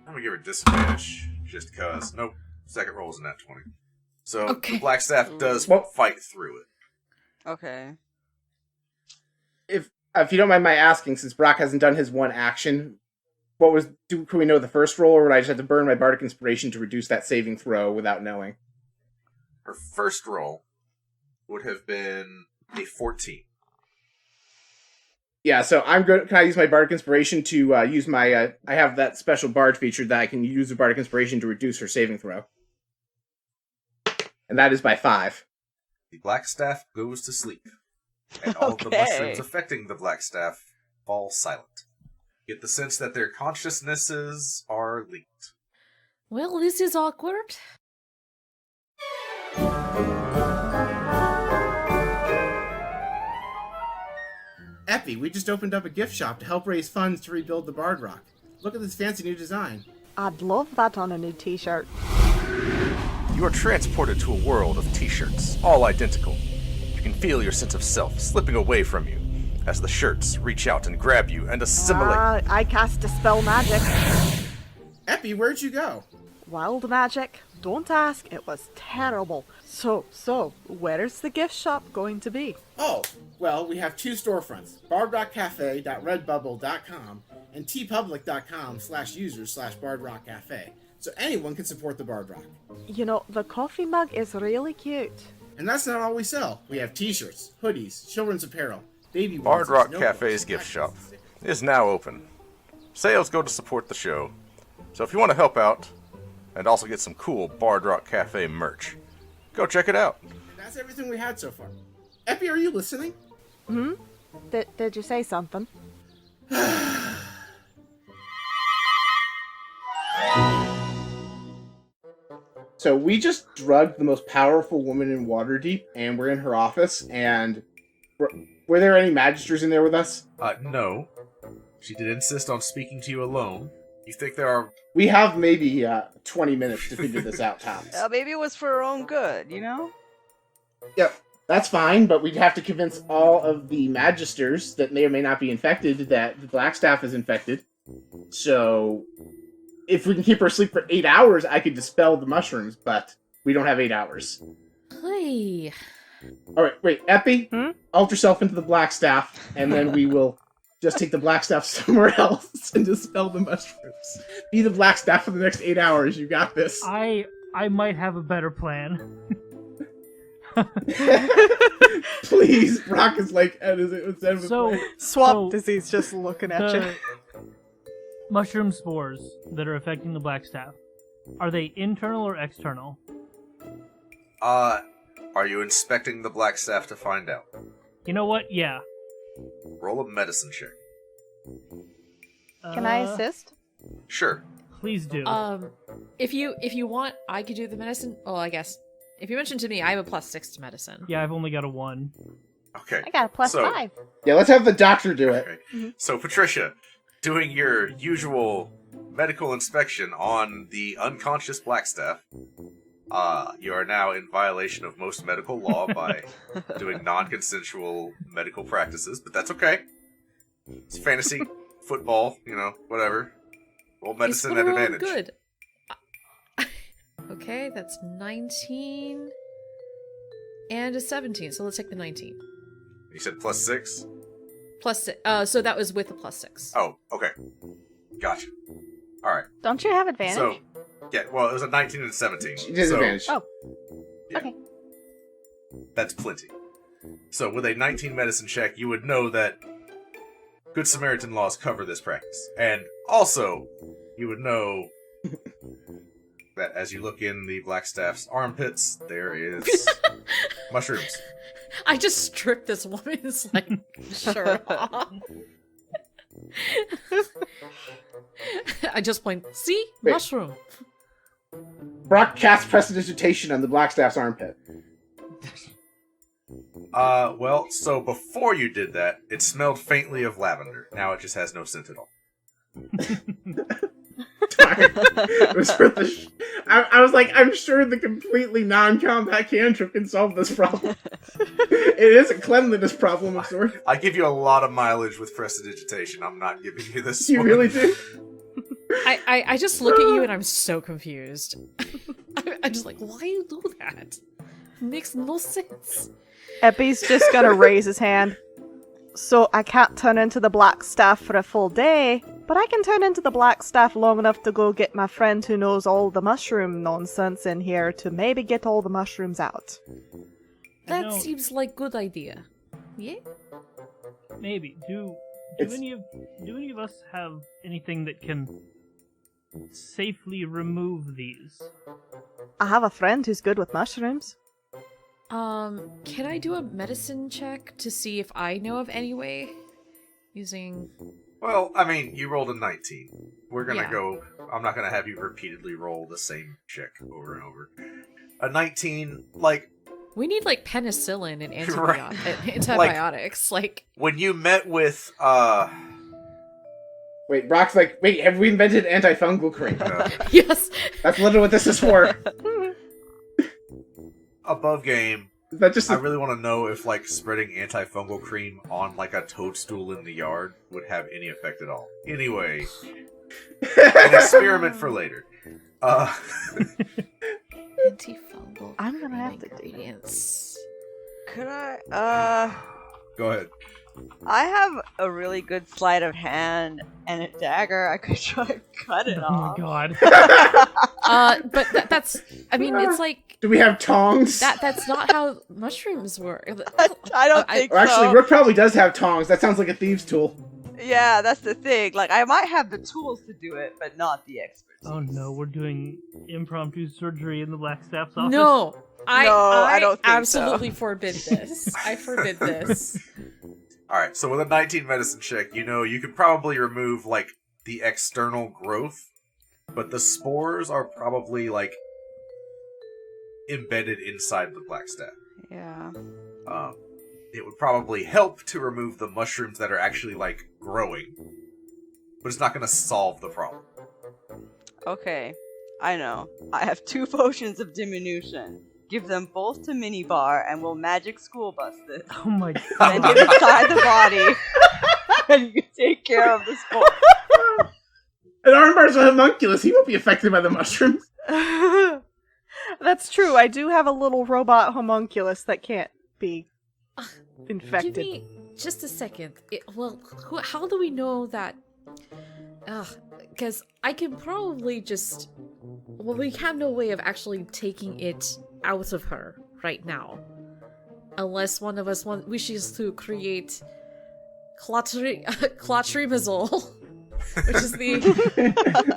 I'm gonna give her disadvantage, just cause. Nope. Second roll is a nat 20. So, Okay. the black staff does Well- fight through it. Okay. If you don't mind my asking, since Brock hasn't done his one action, can we know the first roll, or would I just have to burn my Bardic Inspiration to reduce that saving throw without knowing? Her first roll would have been a 14. Yeah, so can I use my Bardic Inspiration to use my, I have that special Bard feature that I can use the Bardic Inspiration to reduce her saving throw. And that is by 5. The black staff goes to sleep. And all of the Okay. mushrooms affecting the black staff fall silent. Get the sense that their consciousnesses are linked. Well, this is awkward. Epi, we just opened up a gift shop to help raise funds to rebuild the Bard Rock. Look at this fancy new design. I'd love that on a new t-shirt. You are transported to a world of t-shirts, all identical. You can feel your sense of self slipping away from you. as the shirts reach out and grab you and assimilate. I cast Dispel Magic. Epi, where'd you go? Wild magic. Don't ask. It was terrible. So, where's the gift shop going to be? Oh, well, we have two storefronts, bardrockcafe.redbubble.com and tpublic.com/users/bardrockcafe. So anyone can support the Bard Rock. You know, the coffee mug is really cute. And that's not all we sell. We have t-shirts, hoodies, children's apparel, baby Bard onesies, Rock notebooks, Cafe's gift shop stickers. is now open. Sales go to support the show. So if you want to help out and also get some cool Bard Rock Cafe merch, go check it out. That's everything we had so far. Epi, are you listening? Did you say something? So we just drugged the most powerful woman in Waterdeep, and we're in her office, and were there any magisters in there with us? No. She did insist on speaking to you alone. You think there are... We have maybe 20 minutes to figure this out, Thomas. Maybe it was for her own good, you know? Yep, that's fine, but we'd have to convince all of the magisters that may or may not be infected that the Blackstaff is infected. So, if we can keep her asleep for 8 hours, I could dispel the mushrooms, but we don't have 8 hours. Hey. Alright, wait, Epi, Hmm? alt yourself into the Blackstaff, and then we will just take the Blackstaff somewhere else and dispel the mushrooms. Be the Blackstaff for the next 8 hours, you got this. I might have a better plan. Please, Brock is like, So Swamp So, disease just looking at you. the mushroom spores that are affecting the Blackstaff, are they internal or external? Are you inspecting the Blackstaff to find out? You know what? Yeah. Roll a medicine check. Can I assist? Sure. Please do. If you want, I could do the medicine. Well, I guess if you mention to me, I have a +6 to medicine. Yeah, I've only got a 1. Okay. I got a +5. Yeah, let's have the doctor do it. Okay. So, Patricia, doing your usual medical inspection on the unconscious Blackstaff, you are now in violation of most medical law by doing non-consensual medical practices, but that's okay. It's fantasy, football, whatever. Roll medicine It's at gonna roll advantage. Good. Okay, that's 19 and a 17. So let's take the 19. You said +6? +6. So that was with the +6. Oh, okay. Gotcha. Alright. Don't you have advantage? So, yeah, well, it was a 19 and a 17. Disadvantage. Oh. Yeah. Okay. That's plenty. So, with a 19 medicine check, you would know that Good Samaritan laws cover this practice. And also, you would know that as you look in the Blackstaff's armpits, there is mushrooms. I just stripped this woman's shirt off. I just point. See, Wait. mushroom. Brock casts prestidigitation on the Blackstaff's armpit. Well, so before you did that, it smelled faintly of lavender. Now it just has no scent at all. It was worth the I was like, I'm sure the completely non-combat cantrip can solve this problem. It is a cleanliness problem of sorts. I give you a lot of mileage with prestidigitation. I'm not giving you this You one. really do? I just look at you and I'm so confused. I'm just like, why you do that? It makes no sense. Epi's just gonna raise his hand. So I can't turn into the Blackstaff for a full day, but I can turn into the Blackstaff long enough to go get my friend who knows all the mushroom nonsense in here to maybe get all the mushrooms out. That know- seems like good idea. Yeah? Maybe. Do It's- any of us have anything that can safely remove these? I have a friend who's good with mushrooms. Can I do a medicine check to see if I know of any way? Using... Well, I mean, you rolled a 19. We're gonna Yeah. go... I'm not gonna have you repeatedly roll the same check over and over. A 19, We need, penicillin and Right. antibiotics. when you met with, Wait, Brock's like, wait, have we invented antifungal cream? Yes! That's literally what this is for. above game, Is that just I really want to know if like spreading antifungal cream on like a toadstool in the yard would have any effect at all. Anyway, an experiment for later. Antifungal. I'm gonna have to ingredients. Could I? Go ahead. I have a really good sleight of hand and a dagger. I could try to cut it Oh my off. god. But that's. I mean, it's like Do we have tongs? that's not how mushrooms work. I don't think Or actually, so. Rook probably does have tongs. That sounds like a thieves' tool. Yeah, that's the thing. Like, I might have the tools to do it, but not the expertise. Oh no, we're doing impromptu surgery in the Blackstaff's office. No, I don't think absolutely forbid this. I forbid this. Alright, so with a 19 medicine check, you know you could probably remove, like, the external growth, but the spores are probably, like, embedded inside the Blackstaff. Yeah. It would probably help to remove the mushrooms that are actually, like, growing, but it's not going to solve the problem. Okay, I know. I have 2 potions of diminution. Give them both to Minibar, and we'll magic school bus this. Oh my Send god. it inside the body, and you can take care of the spore. An armbar's a homunculus. He won't be affected by the mushrooms. That's true. I do have a little robot homunculus that can't be infected. Give me just a second. How do we know that? Because I can probably just. Well, we have no way of actually taking it out of her right now, unless one of us wishes to create clotrimazole,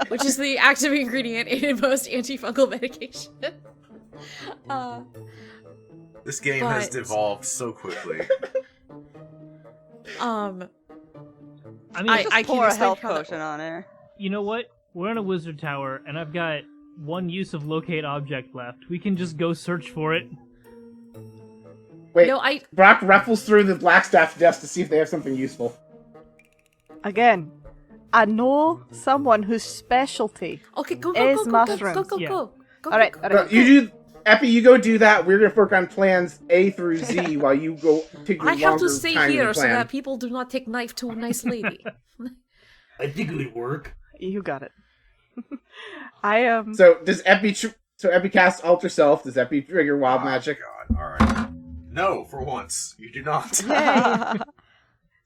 which is the active ingredient in most antifungal medication. This game has devolved so quickly. I mean, I can Pour a explain health how that potion on her. you know what? We're in a wizard tower, and I've got one use of locate object left. We can just go search for it. Wait, No, Brock ruffles through the Blackstaff desk to see if they have something useful. Again, I know someone whose specialty. Okay, go, Is go, mushrooms. go. Yeah. All Alright, But you do, Epi, you go do that. We're gonna work on plans A through Z while you go take your I have longer to stay time here to so plan. that people do not take knife to a nice lady. I think it would work. You got it. I So does Epi? So Epi casts Alter Self. Does Epi trigger Wild Magic? God, alright. No, for once. You do not. Yay.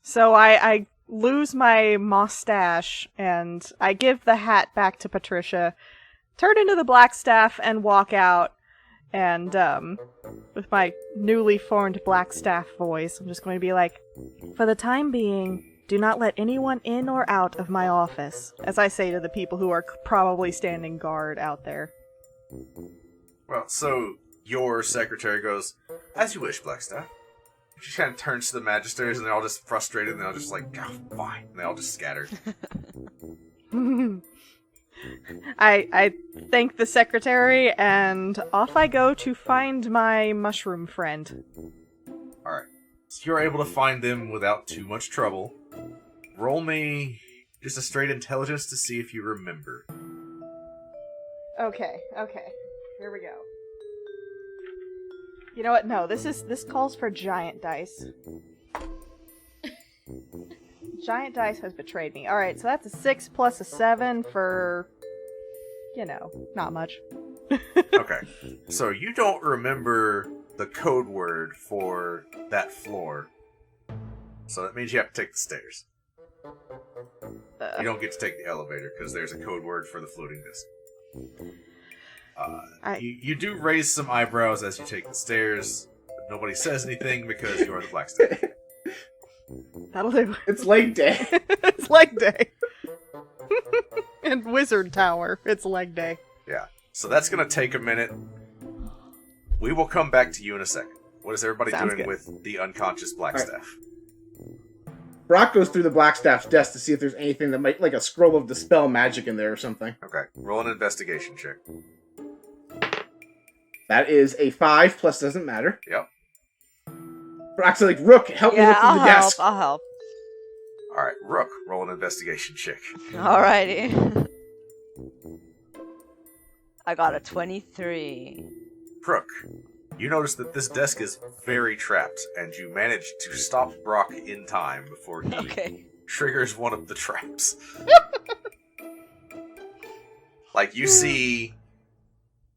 So I lose my mustache and I give the hat back to Patricia, turn into the Blackstaff and walk out. And with my newly formed Blackstaff voice, I'm just going to be like, for the time being, do not let anyone in or out of my office, as I say to the people who are probably standing guard out there. Well, so your secretary goes, as you wish, Blackstaff. She kind of turns to the magisters, and they're all just frustrated, and they're all just like, oh, fine. And they all just scatter. I thank the secretary, and off I go to find my mushroom friend. Alright. So you're able to find them without too much trouble. Roll me just a straight intelligence to see if you remember. Okay. Here we go. You know what? No, this calls for giant dice. Giant dice has betrayed me. Alright, so that's a 6 plus a 7 for, not much. Okay. So you don't remember the code word for that floor. So that means you have to take the stairs. You don't get to take the elevator because there's a code word for the floating disc. You do raise some eyebrows as you take the stairs, but nobody says anything because you are the Blackstaff. That'll do. It's leg day. It's leg day. And Wizard Tower, it's leg day. Yeah. So that's going to take a minute. We will come back to you in a second. What is everybody Sounds doing good. with the unconscious Blackstaff? Brock goes through the Blackstaff's desk to see if there's anything that might, like a scroll of dispel magic in there or something. Okay. Roll an investigation check. That is a 5 plus doesn't matter. Yep. Brock's like, Rook, help me look through the desk. I'll help. Alright, Rook, roll an investigation check. Alrighty. I got a 23. Rook, You notice that this desk is very trapped, and you manage to stop Brock in time before he Okay. triggers one of the traps. Like, you see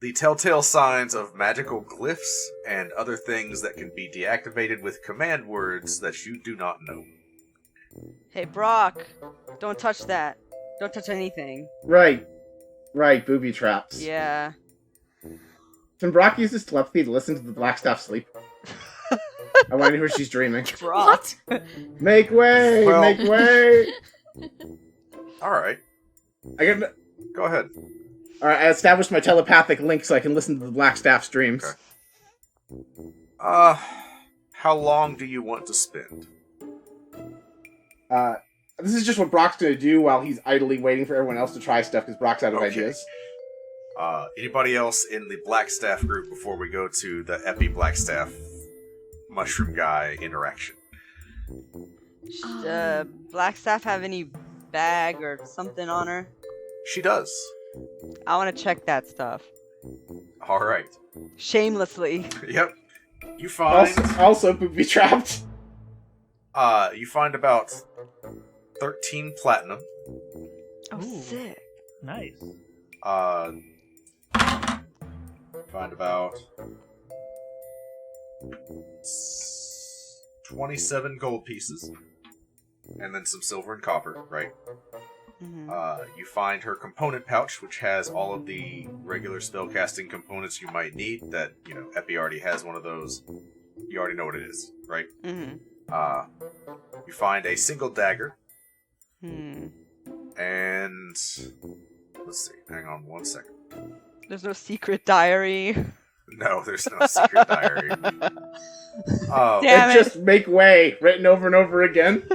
the telltale signs of magical glyphs and other things that can be deactivated with command words that you do not know. Hey, Brock, don't touch that. Don't touch anything. Right. Booby traps. Yeah. Can Brock use his telepathy to listen to the Blackstaff sleep? I want to hear what she's dreaming. Brock. Make way! Well- Make way! Alright, I got. go ahead. All right, I established my telepathic link so I can listen to the Blackstaff's dreams. Okay. How long do you want to spend? This is just what Brock's gonna do while he's idly waiting for everyone else to try stuff because Brock's out of Okay. ideas. Anybody else in the Blackstaff group before we go to the Epi Blackstaff mushroom guy interaction? Blackstaff have any bag or something on her? She does. I want to check that stuff. Alright. Shamelessly. Yep. You find Also booby trapped. you find about 13 platinum. Oh, Ooh. sick. Nice. Find about 27 gold pieces. And then some silver and copper, right? hmm You find her component pouch, which has all of the regular spellcasting components you might need. That, Epi already has one of those. You already know what it is, right? hmm You find a single dagger, Hmm. and let's see. Hang on one second. There's no secret diary. No, there's no secret diary. Damn It's just make way, written over and over again.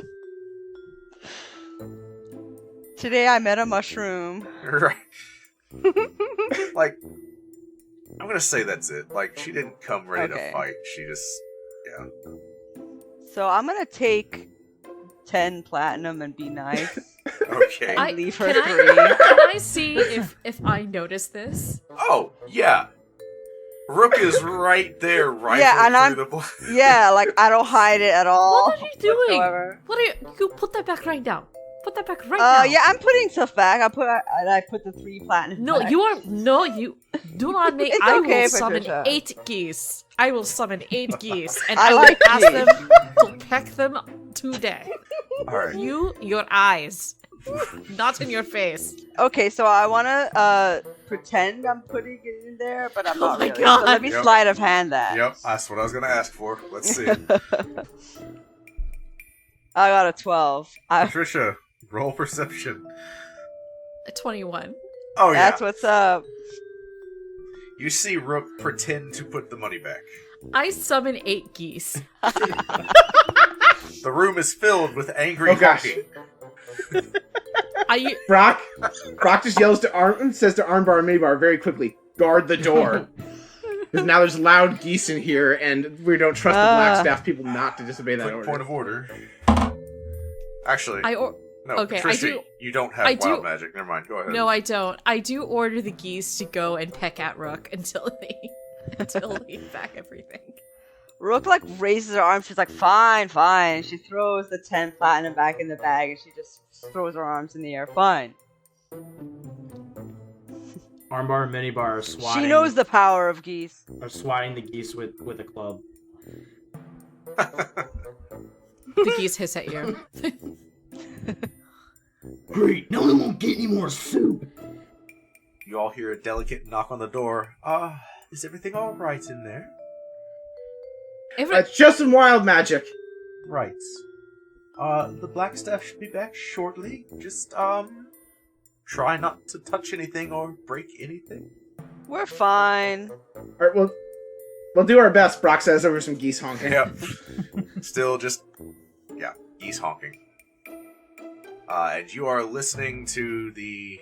Today I met a mushroom. Right. Like, I'm gonna say that's it. Like, she didn't come ready Okay. to fight. She just, yeah. So I'm gonna take 10 platinum and be nice. Okay. I- leave her can free. Can I see if I notice this? Oh, yeah. Rook is right there, right Yeah, and I'm- through the Yeah, like I don't hide it at all. What are you doing? whatsoever. What are you put that back right now. Put that back right now. Yeah, I'm putting stuff back. I put the 3 platinum. No, back. you do not make. It's I okay, will summon Patricia. 8 geese. I will summon 8 geese, and I I, will like ask geese. them to peck them today. Alright. Your eyes, not in your face. Okay, so I wanna pretend I'm putting it in there, but I'm Oh not my really. God. So let me Yep. sleight of hand that. Yep, that's what I was gonna ask for. Let's see. I got a 12. Patricia, roll perception. 21. Oh, yeah. That's what's up. You see Rook pretend to put the money back. I summon 8 geese. The room is filled with angry Oh, gosh. honking. Brock just yells to says to Armbar and Minibar very quickly, guard the door. Because now there's loud geese in here, and we don't trust the Blackstaff people not to disobey that Quick order. point of order. Actually, no, okay, I Patricia, do- you don't have I wild do- magic. Never mind, go ahead. No, I don't. I do order the geese to go and peck at Rook until they back everything. Rook like raises her arms. She's like, fine, fine. She throws the 10 platinum back in the bag, and she just throws her arms in the air. Fine. Armbar and Minibar are swatting. She knows the power of geese. Are swatting the geese with a club. The geese hiss at you. Great, now we won't get any more soup. You all hear a delicate knock on the door. Is everything all right in there? It's just some wild magic. Right. The Blackstaff should be back shortly. Just, try not to touch anything or break anything. We're fine. All right, we'll do our best, Brock says over some geese honking. Yep. Still just, yeah, geese honking. And you are listening to the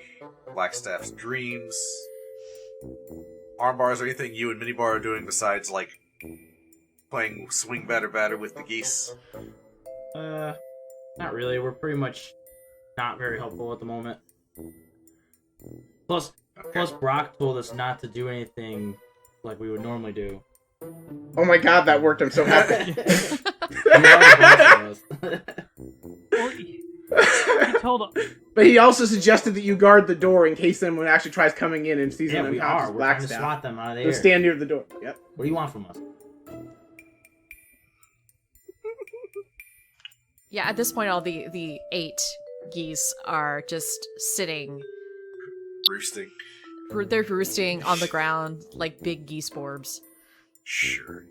Blackstaff's dreams. Armbars or anything you and Minibar are doing besides, like, playing swing batter with the geese? Not really. We're pretty much not very helpful at the moment. Plus, Brock told us not to do anything like we would normally do. Oh my god, that worked. I'm so happy. Well, he told But he also suggested that you guard the door in case someone actually tries coming in and sees Yeah, an we unconscious are. We're trying to Blackstaff. swat them out of So there. stand near the door. Yep. What do you want from us? Yeah, at this point, all the 8 geese are just sitting. Roosting. They're roosting on the ground like big geese borbs. Sure.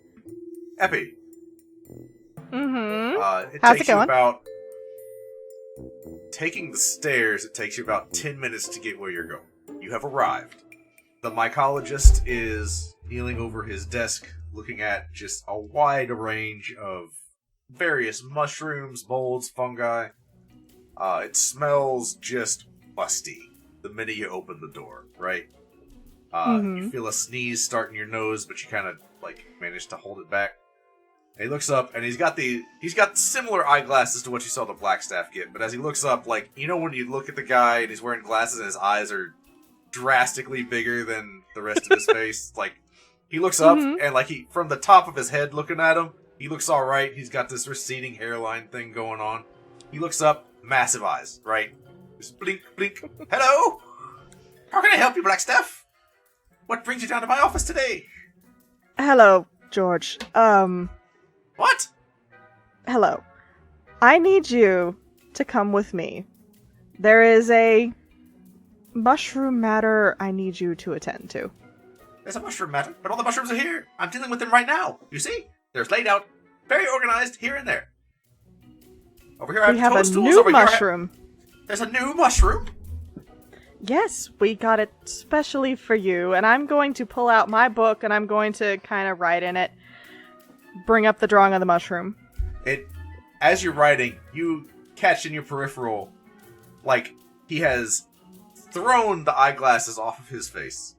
Epi. Mm-hmm. It How's takes it going? you about... Taking the stairs, it takes you about 10 minutes to get where you're going. You have arrived. The mycologist is kneeling over his desk, looking at just a wide range of various mushrooms, molds, fungi. It smells just musty the minute you open the door, right? You feel a sneeze start in your nose, but you kind of manage to hold it back. And he looks up, and he's got similar eyeglasses to what you saw the Blackstaff get. But as he looks up, when you look at the guy and he's wearing glasses and his eyes are drastically bigger than the rest of his face, he looks up and from the top of his head looking at him, he looks all right. He's got this receding hairline thing going on. He looks up, massive eyes, right? Just blink, blink. Hello, how can I help you, Blackstaff? What brings you down to my office today? Hello, George. What? Hello. I need you to come with me. There is a mushroom matter I need you to attend to. There's a mushroom matter, but all the mushrooms are here. I'm dealing with them right now. You see? They're laid out, very organized, here and there. Over here I We have a toadstools. new Over here mushroom. There's a new mushroom? Yes, we got it specially for you, and I'm going to pull out my book and I'm going to kind of write in it. Bring up the drawing of the mushroom. As you're writing, you catch in your peripheral, he has thrown the eyeglasses off of his face,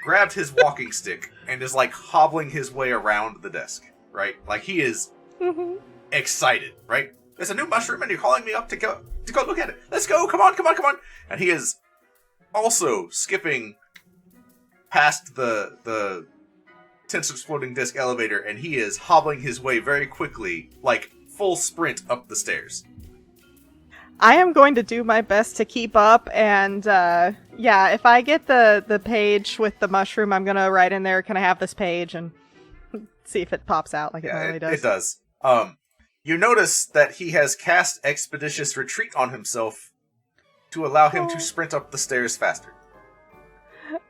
grabbed his walking stick, and is hobbling his way around the desk, right? He is excited, right? There's a new mushroom and you're calling me up to go look at it. Let's go, come on. And he is also skipping past the Tensei exploding disc elevator, and he is hobbling his way very quickly, full sprint up the stairs. I am going to do my best to keep up, and if I get the page with the mushroom, I'm going to write in there, can I have this page, and see if it pops out like it normally does. It does. You notice that he has cast Expeditious Retreat on himself to allow him to sprint up the stairs faster.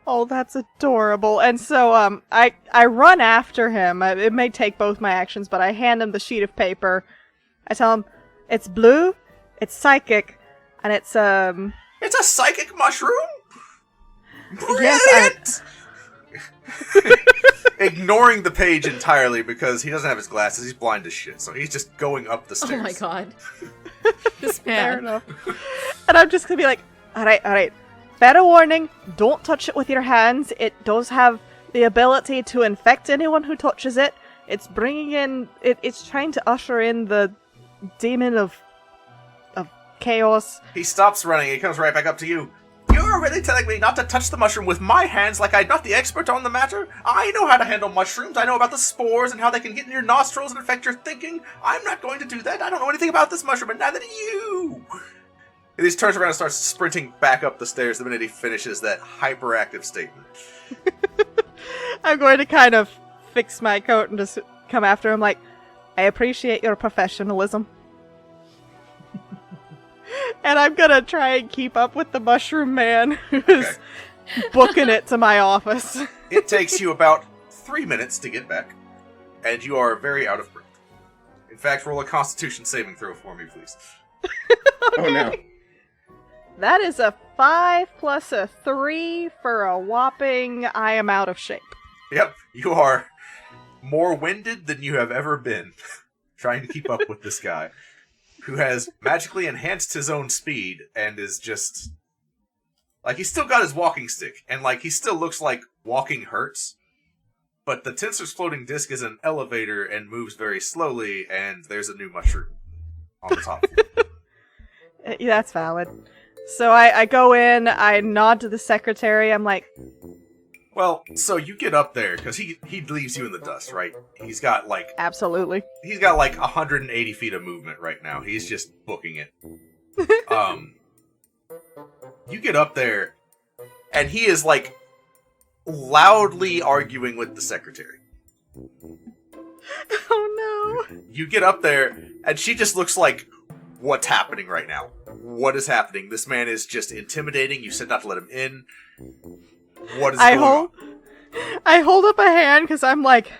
Oh, that's adorable. And so I run after him. It may take both my actions, but I hand him the sheet of paper. I tell him, it's blue, it's psychic, and it's It's a psychic mushroom? Brilliant! Yes, Ignoring the page entirely because he doesn't have his glasses, he's blind as shit, so he's just going up the stairs. Oh my god. This Fair man. enough. And I'm just gonna be like, alright. Fair warning, don't touch it with your hands. It does have the ability to infect anyone who touches it. It's bringing in, it's trying to usher in the demon of chaos. He stops running, he comes right back up to you. You're really telling me not to touch the mushroom with my hands like I'm not the expert on the matter? I know how to handle mushrooms. I know about the spores and how they can get in your nostrils and affect your thinking. I'm not going to do that. I don't know anything about this mushroom, and neither do you. He just turns around and starts sprinting back up the stairs the minute he finishes that hyperactive statement. I'm going to kind of fix my coat and just come after him like, I appreciate your professionalism. And I'm gonna try and keep up with the mushroom man who's booking it to my office. It takes you about 3 minutes to get back, and you are very out of breath. In fact, roll a Constitution saving throw for me, please. Oh no. That is a 5 plus a 3 for a whopping I am out of shape. Yep, you are more winded than you have ever been trying to keep up with this guy who has magically enhanced his own speed and is just he's still got his walking stick and he still looks like walking hurts, but the Tensor's floating disc is an elevator and moves very slowly, and there's a new mushroom on the top. Yeah, that's valid. So I go in, I nod to the secretary, I'm like, Well, so you get up there, because he leaves you in the dust, right? He's got like Absolutely. 180 feet of movement right now. He's just booking it. You get up there, and he is like loudly arguing with the secretary. Oh no. You get up there, and she just looks like, what's happening right now? What is happening? This man is just intimidating. You said not to let him in. What is going on? I hold up a hand because I'm like,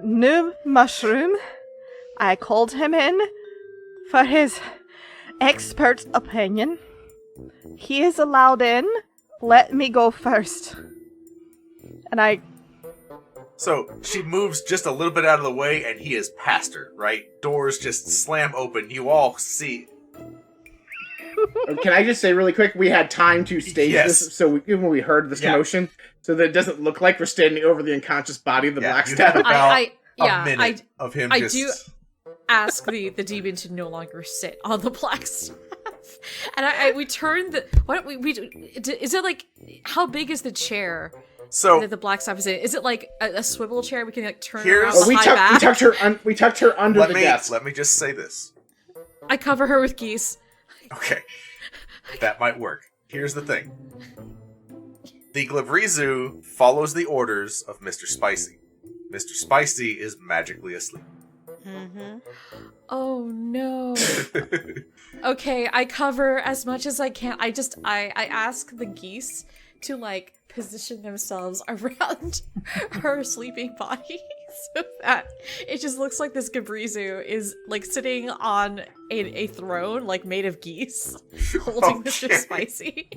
Noob Mushroom. I called him in for his expert opinion. He is allowed in. Let me go first. And So she moves just a little bit out of the way, and he is past her, right? Doors just slam open. You all see. Can I just say really quick, we had time to stage Yes. this, so even when we heard this commotion, so that it doesn't look like we're standing over the unconscious body of the black you have staff. about a minute of him I just... do ask the demon to no longer sit on the black staff. And we turn the... Why don't we is it like... How big is the chair So that the black staff is in? Is it like a swivel chair we can like turn Here's- around we behind back? tucked her under the desk. let me just say this. I cover her with geese. Okay. That might work. Here's the thing. The Glivrizu follows the orders of Mr. Spicy. Mr. Spicy is magically asleep. Mm-hmm. Oh no. Okay, I cover as much as I can. I ask the geese to like position themselves around her sleeping body so that it just looks like this Gabrizu is like sitting on a throne like made of geese holding Mr. Spicy.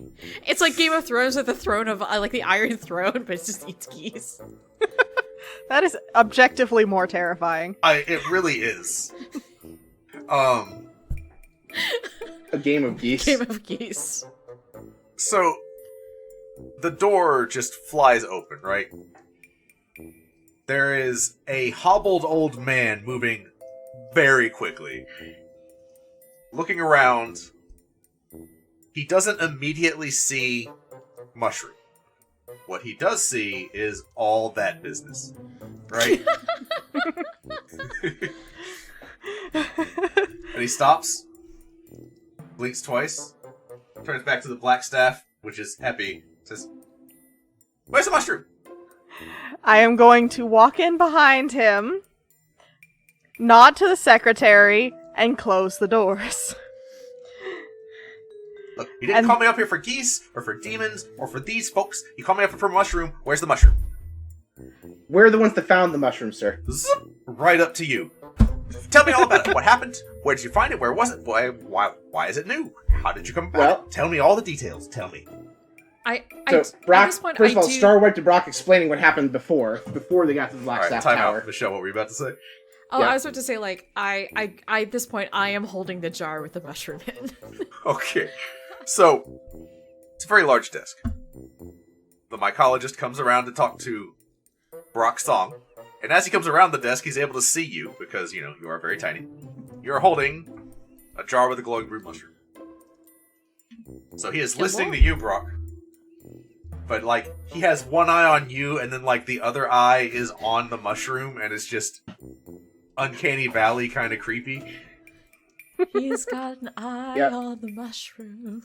It's like Game of Thrones with the throne of like the Iron Throne, but it just eats geese. that is objectively more terrifying. It really is. A game of geese. Game of geese. So the door just flies open, right? There is a hobbled old man moving very quickly. Looking around, he doesn't immediately see Mushroom. What he does see is all that business, right? And he stops, blinks twice, turns back to the black staff, which is Epi, says, "Where's the mushroom?" I am going to walk in behind him, nod to the secretary, and close the doors. Look, you didn't call me up here for geese, or for demons, or for these folks. You called me up here for mushroom. Where's the mushroom? We're the ones that found the mushroom, sir. Zip, right up to you. Tell me all about it. What happened? Where did you find it? Where was it? Why is it new? How did you come about Well- it? Tell me all the details. Tell me. So, Brock, at this point, first of I all, do- Star went to Brock explaining what happened before they got to the Black All right, Staff time Tower. out. Michelle, what were you about to say? Oh, Yeah. I was about to say, like, I at this point, I am holding the jar with the mushroom in. Okay. So, it's a very large desk. The mycologist comes around to talk to Brock Song. And as he comes around the desk, he's able to see you because, you are very tiny. You're holding a jar with a glowing blue mushroom. So he is listening to you, Brock. But, like, he has one eye on you, and then, like, the other eye is on the mushroom, and it's just Uncanny Valley kind of creepy. He's got an eye Yep. on the mushroom.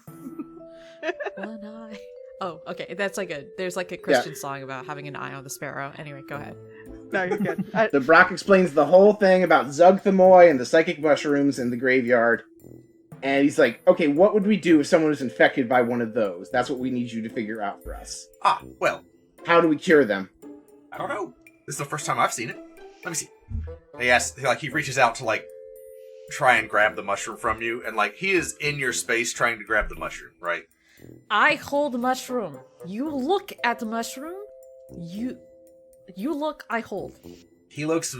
One eye. Oh, okay. That's like there's like a Christian song about having an eye on the sparrow. Anyway, go ahead. No, you're good. So Brock explains the whole thing about Zugthamoy and the psychic mushrooms in the graveyard. And he's like, okay, what would we do if someone was infected by one of those? That's what we need you to figure out for us. Ah, well, How do we cure them? I don't know. This is the first time I've seen it. Let me see. He reaches out to, like, try and grab the mushroom from you, and, like, he is in your space trying to grab the mushroom, right? I hold the mushroom. You look at the mushroom. You look. I hold. He looks,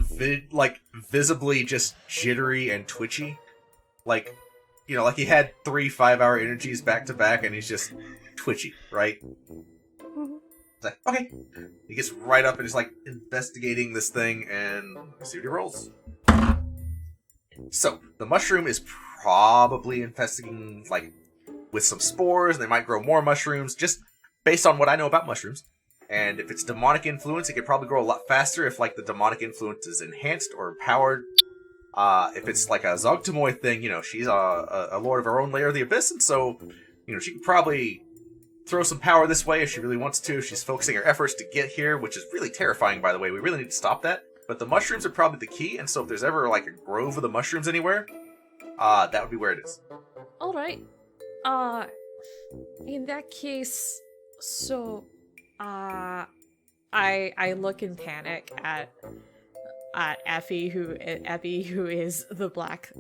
visibly just jittery and twitchy. Like, like he had 3 5-hour energies back to back, and he's just twitchy, right? It's like, okay. He gets right up and is, like, investigating this thing, and let's see what he rolls. So, the mushroom is probably infesting, like, with some spores, and they might grow more mushrooms. Just based on what I know about mushrooms, and if it's demonic influence, it could probably grow a lot faster if like the demonic influence is enhanced or empowered. If it's like a Zogtamoy thing, she's a lord of her own layer of the abyss, and so, she could probably throw some power this way if she really wants to. She's focusing her efforts to get here, which is really terrifying, by the way. We really need to stop that. But the mushrooms are probably the key, and so if there's ever like a grove of the mushrooms anywhere, that would be where it is. All right. In that case, so, I look in panic at Effie, who is the black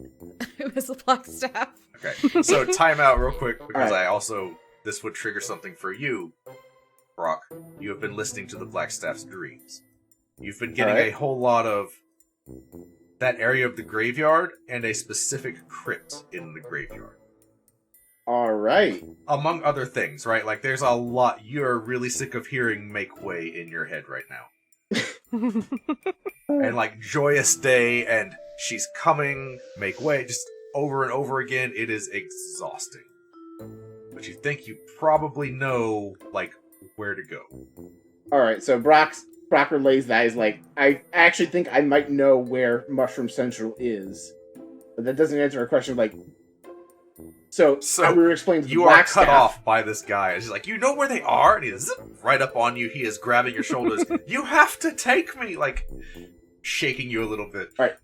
staff. Okay, so time out real quick, because Alright. This would trigger something for you, Brock. You have been listening to the Black Staff's dreams. You've been getting a whole lot of that area of the graveyard and a specific crypt in the graveyard. All right. Among other things, right? Like, there's a lot you're really sick of hearing make way in your head right now. And, like, Joyous Day and She's Coming, make way, just over and over again. It is exhausting. But you think you probably know, like, where to go. All right. So Brock relays that. He's like, I actually think I might know where Mushroom Central is, but that doesn't answer our question. Like, so we were explaining to the you Black are cut Staff. off by this guy. He's like, you know where they are? And he's right up on you. He is grabbing your shoulders. You have to take me! Like, shaking you a little bit. All right.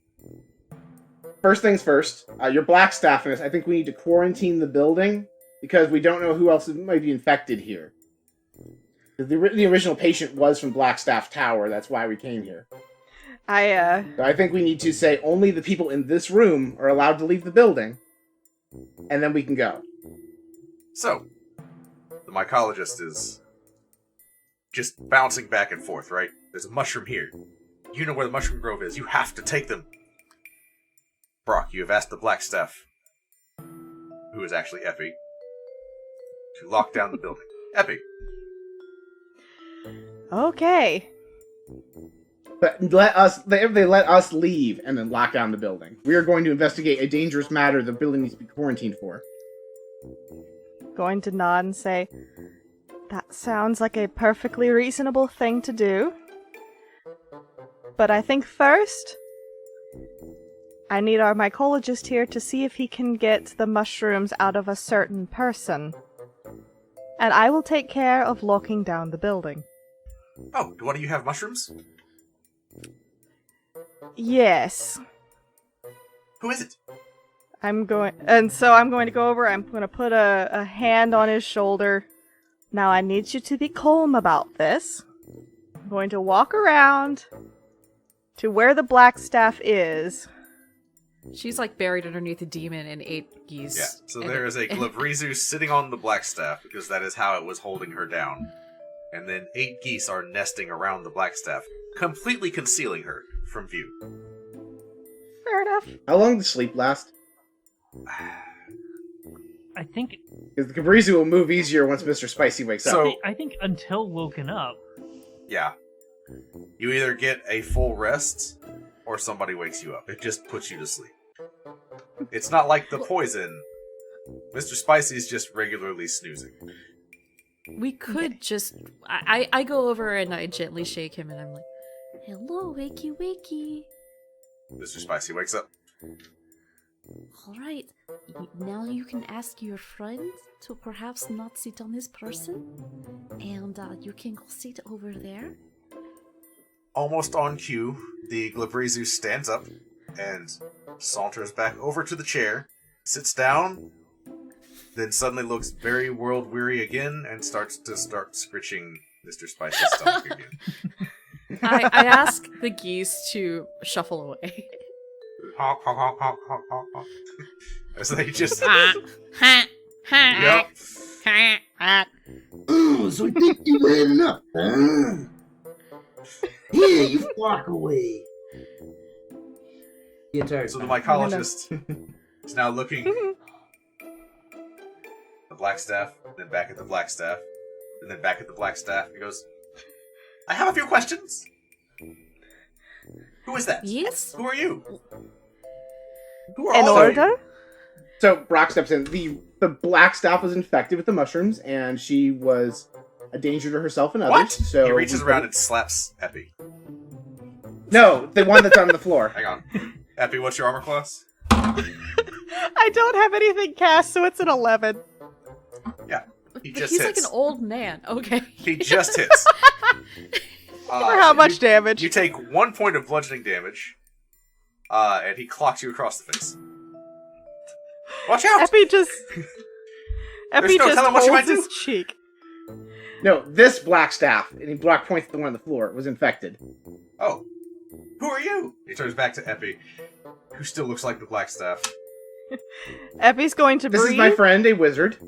First things first, your Black Staffiness, I think we need to quarantine the building because we don't know who else might be infected here. The original patient was from Blackstaff Tower. That's why we came here. So I think we need to say only the people in this room are allowed to leave the building, and then we can go. So, the mycologist is just bouncing back and forth, right? There's a mushroom here. You know where the mushroom grove is. You have to take them. Brock, you have asked the Black Staff, who is actually Effie, to lock down the building. Effie. Okay. But they let us leave and then lock down the building. We are going to investigate a dangerous matter the building needs to be quarantined for. Going to nod and say, that sounds like a perfectly reasonable thing to do. But I think first, I need our mycologist here to see if he can get the mushrooms out of a certain person. And I will take care of locking down the building. Oh, do one of you have mushrooms? Yes. Who is it? I'm going to go over, I'm going to put a hand on his shoulder. Now I need you to be calm about this. I'm going to walk around to where the Black Staff is. She's like buried underneath a demon and 8 geese. Yeah, so And there is a Glavrizu sitting on the Black Staff, because that is how it was holding her down. And then 8 geese are nesting around the Black Staff, completely concealing her from view. Fair enough. How long does sleep last? I think Because the Cabrizu will move easier once Mr. Spicy wakes up. I think until woken up. Yeah. You either get a full rest, or somebody wakes you up. It just puts you to sleep. It's not like the poison. Mr. Spicy's just regularly snoozing. we could just... I go over and I gently shake him and I'm like, hello, wakey wakey. Mr. Spicy wakes up. Alright, now you can ask your friend to perhaps not sit on this person, and you can go sit over there. Almost on cue, the Glavrizu stands up and saunters back over to the chair, sits down, then suddenly looks very world-weary again and starts scritching Mr. Spicy's stomach again. I ask the geese to shuffle away. Honk, honk, honk, honk, honk, honk, honk. As they just... Yep. Oh, so I think you've had enough, huh? Here, you walk away. The entire So the time. mycologist is now looking at the Black Staff, then back at the Black Staff, and then back at the Black Staff. He goes, I have a few questions. Who is that? Yes? Who are you? Who are In all of you? order? So Brock steps in. The Black Staff was infected with the mushrooms, and she was a danger to herself and others. What? So he reaches around and slaps Epi. No, the one that's on the floor. Hang on. Epi, what's your armor class? I don't have anything cast, so it's an 11. Yeah. He But just he's hits. like an old man. Okay. He just hits. For how much damage? You take 1 point of bludgeoning damage, and he clocks you across the face. Watch out! Epi just no telling what you might holds his do. cheek. No, this black staff, and he black points at the one on the floor, was infected. Oh. Who are you? He turns back to Epi, who still looks like the black staff. Epi's going to This breathe. is my friend, a wizard.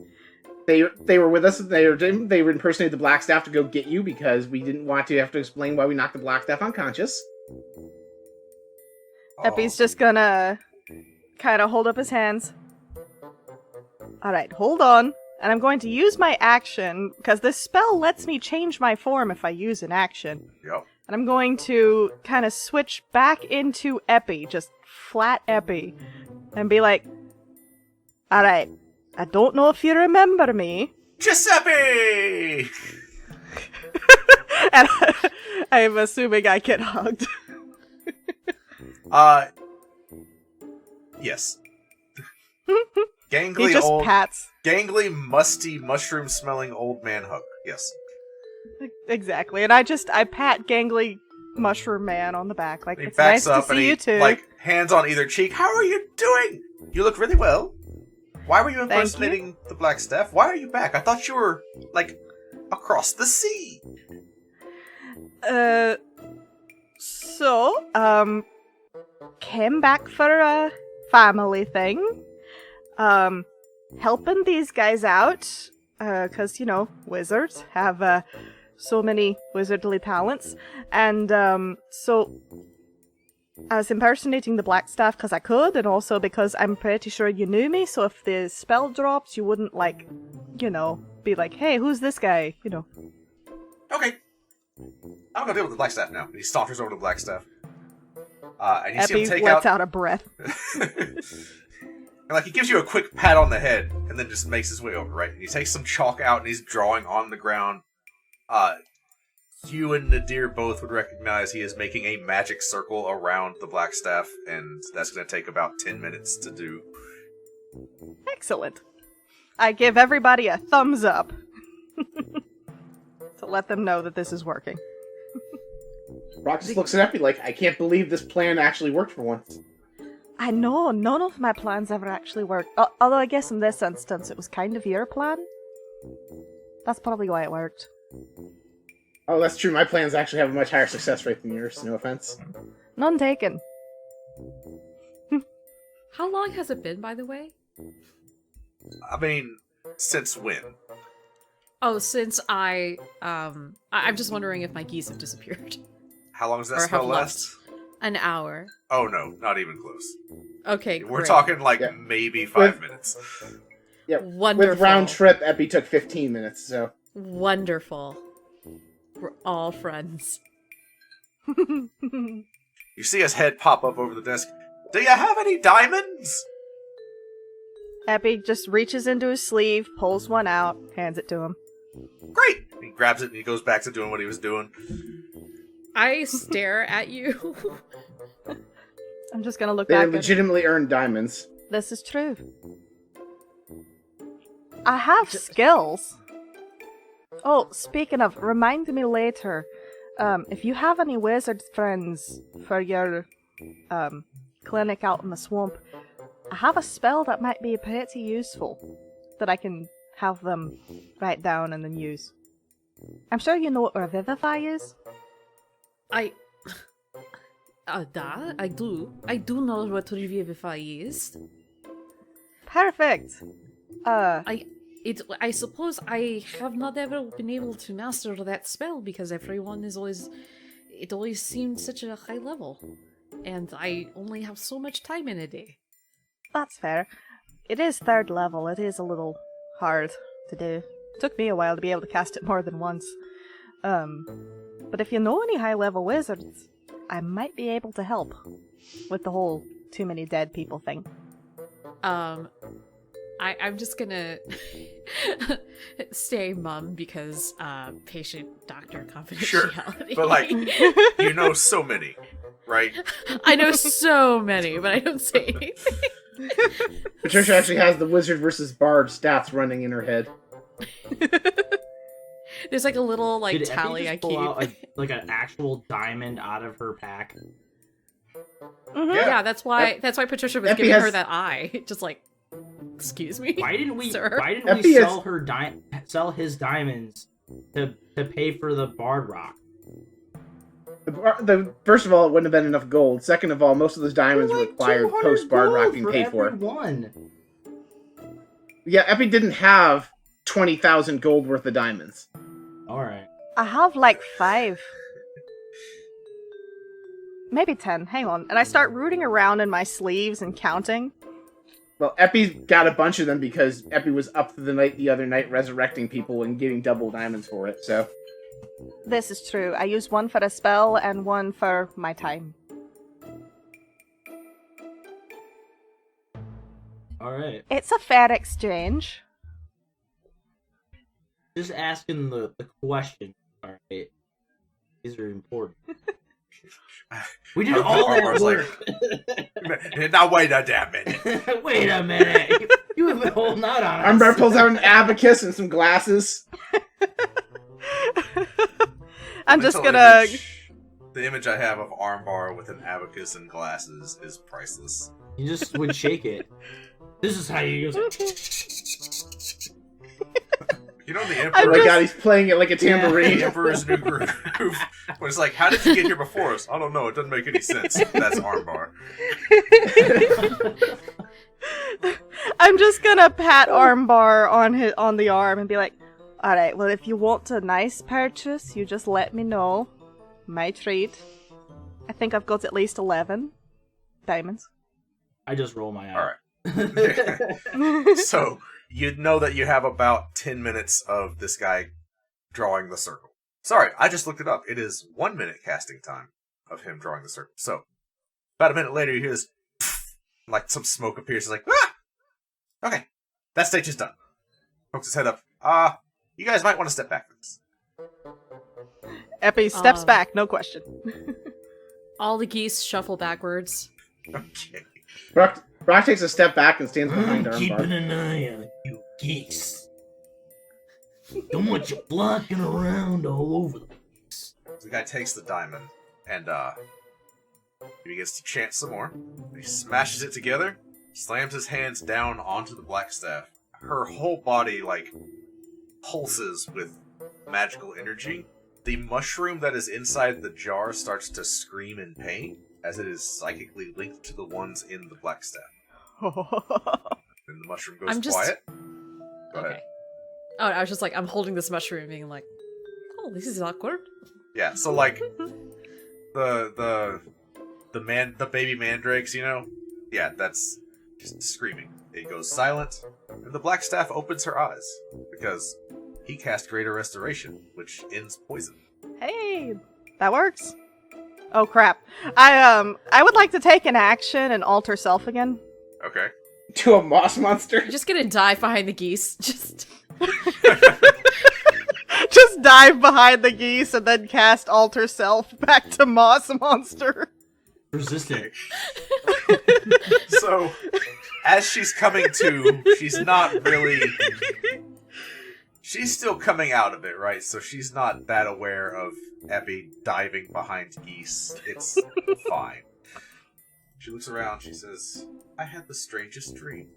They were with us. They were impersonating the black staff to go get you because we didn't want to have to explain why we knocked the black staff unconscious. Epi's just gonna kind of hold up his hands. Alright, hold on. And I'm going to use my action, because this spell lets me change my form if I use an action. Yep. And I'm going to kind of switch back into Epi, just flat Epi, and be like, alright, I don't know if you remember me. Giuseppe! And I'm assuming I get hugged. Yes. He Gangly just old, pats. gangly, musty, mushroom-smelling old man hug. Yes. Exactly. And I pat gangly mushroom man on the back. Like, He it's backs nice up to and see he, you too. like, hands on either cheek. How are you doing? You look really well. Why were you Thank impersonating the Black Staff? Why are you back? I thought you were, like, across the sea. Came back for a family thing. Helping these guys out. 'Cause, you know, wizards have, so many wizardly talents. And, so I was impersonating the Black Staff because I could, and also because I'm pretty sure you knew me, so if the spell drops, you wouldn't, like, you know, be like, hey, who's this guy? You know. Okay. I'm gonna deal with the Black Staff now. And he saunters over to the Black Staff. And you see him Epi take lets out... out a breath. And, like, he gives you a quick pat on the head, and then just makes his way over, right? And he takes some chalk out, and he's drawing on the ground. You and Nadir both would recognize he is making a magic circle around the Black Staff, and that's going to take about 10 minutes to do. Excellent. I give everybody a thumbs up. To let them know that this is working. Rock just looks at Epi like, I can't believe this plan actually worked for once. I know, none of my plans ever actually worked. Although I guess in this instance it was kind of your plan. That's probably why it worked. Oh, that's true. My plans actually have a much higher success rate than yours, no offense. None taken. How long has it been, by the way? I mean, since when? Oh, since I'm just wondering if my geese have disappeared. How long does that Or spell have last? An hour. Oh no, not even close. Okay, We're great. talking like Yeah. maybe 5 minutes. Yep. Wonderful. With round trip, Epi took 15 minutes, so... Wonderful. We're all friends. You see his head pop up over the desk. Do you have any diamonds? Epi just reaches into his sleeve, pulls one out, hands it to him. Great! He grabs it and he goes back to doing what he was doing. I stare at you. I'm just gonna look They back at him. legitimately earned diamonds. This is true. I have skills. Oh, speaking of, remind me later. If you have any wizard friends for your clinic out in the swamp, I have a spell that might be pretty useful that I can have them write down and then use. I'm sure you know what Revivify is. I do. I do know what Revivify is. Perfect. I suppose I have not ever been able to master that spell because everyone is always... It always seemed such a high level. And I only have so much time in a day. That's fair. It is 3rd level. It is a little hard to do. Took me a while to be able to cast it more than once. But if you know any high-level wizards, I might be able to help with the whole too many dead people thing. I'm just gonna stay mum because patient-doctor confidentiality. Sure, but like, you know so many, right? I know so many, but I don't say anything. Patricia actually has the wizard versus bard stats running in her head. There's like a little like Did tally Effie I just pull keep. out like an actual diamond out of her pack? Mhm. Yeah, that's why Patricia was Effie giving her has- that eye. Just like, excuse me. Why didn't we? Sir? Why didn't Effie we is- sell his diamonds to pay for the Bard Rock? First of all, it wouldn't have been enough gold. Second of all, most of those diamonds were Like required 200 post Bard Rock gold being paid for. every one. Yeah, Epi didn't have 20,000 gold worth of diamonds. All right. I have like 5. Maybe 10. Hang on. And I start rooting around in my sleeves and counting. Well, Epi got a bunch of them because Epi was up to the other night resurrecting people and getting double diamonds for it, so... This is true. I use one for a spell and one for my time. All right. It's a fair exchange. Just asking the question. All right. These are important. We did all that Armbar's like, work. now wait a damn minute. Wait a minute. You have been holding out on us. Armbar pulls out an abacus and some glasses. I'm just Mental gonna... The image I have of Armbar with an abacus and glasses is priceless. You just would shake it. This is how you use it. You know the Oh Emperor. my god, he's playing it like a The tambourine. Emperor's New Groove. When it's like, how did you get here before us? I don't know. It doesn't make any sense. That's Armbar. I'm just gonna pat Armbar on the arm and be like, alright, well if you want a nice purchase, you just let me know. My treat. I think I've got at least 11 diamonds. I just roll my eye. All right. So you know that you have about 10 minutes of this guy drawing the circle. Sorry, I just looked it up. It is 1 minute casting time of him drawing the circle. So about a minute later, you hear this, like some smoke appears. He's like, ah! Okay, that stage is done. Pokes his head up. You guys might want to step back from this. Epi steps back, no question. All the geese shuffle backwards. Okay. Brock takes a step back and stands behind I'm keeping Armbar. an eye on you geese. Don't want you flocking around all over the place. The guy takes the diamond and he begins to chant some more. He smashes it together, slams his hands down onto the black staff. Her whole body like pulses with magical energy. The mushroom that is inside the jar starts to scream in pain as it is psychically linked to the ones in the black staff. And the mushroom goes I'm just- quiet. Go Okay. ahead. Oh, I was just like, I'm holding this mushroom being like, oh, this is awkward. Yeah, so like the baby mandrakes, you know? Yeah, that's just screaming. It goes silent, and the black staff opens her eyes because he cast Greater Restoration, which ends poison. Hey, that works. Oh crap. I would like to take an action and alter self again. Okay. To a moss monster. You're just gonna dive behind the geese. Just Just dive behind the geese and then cast alter self back to Moss Monster. Resistant. So, as she's coming to, she's not really... She's still coming out of it, right? So she's not that aware of Epi diving behind geese. It's fine. She looks around, she says, I had the strangest dream.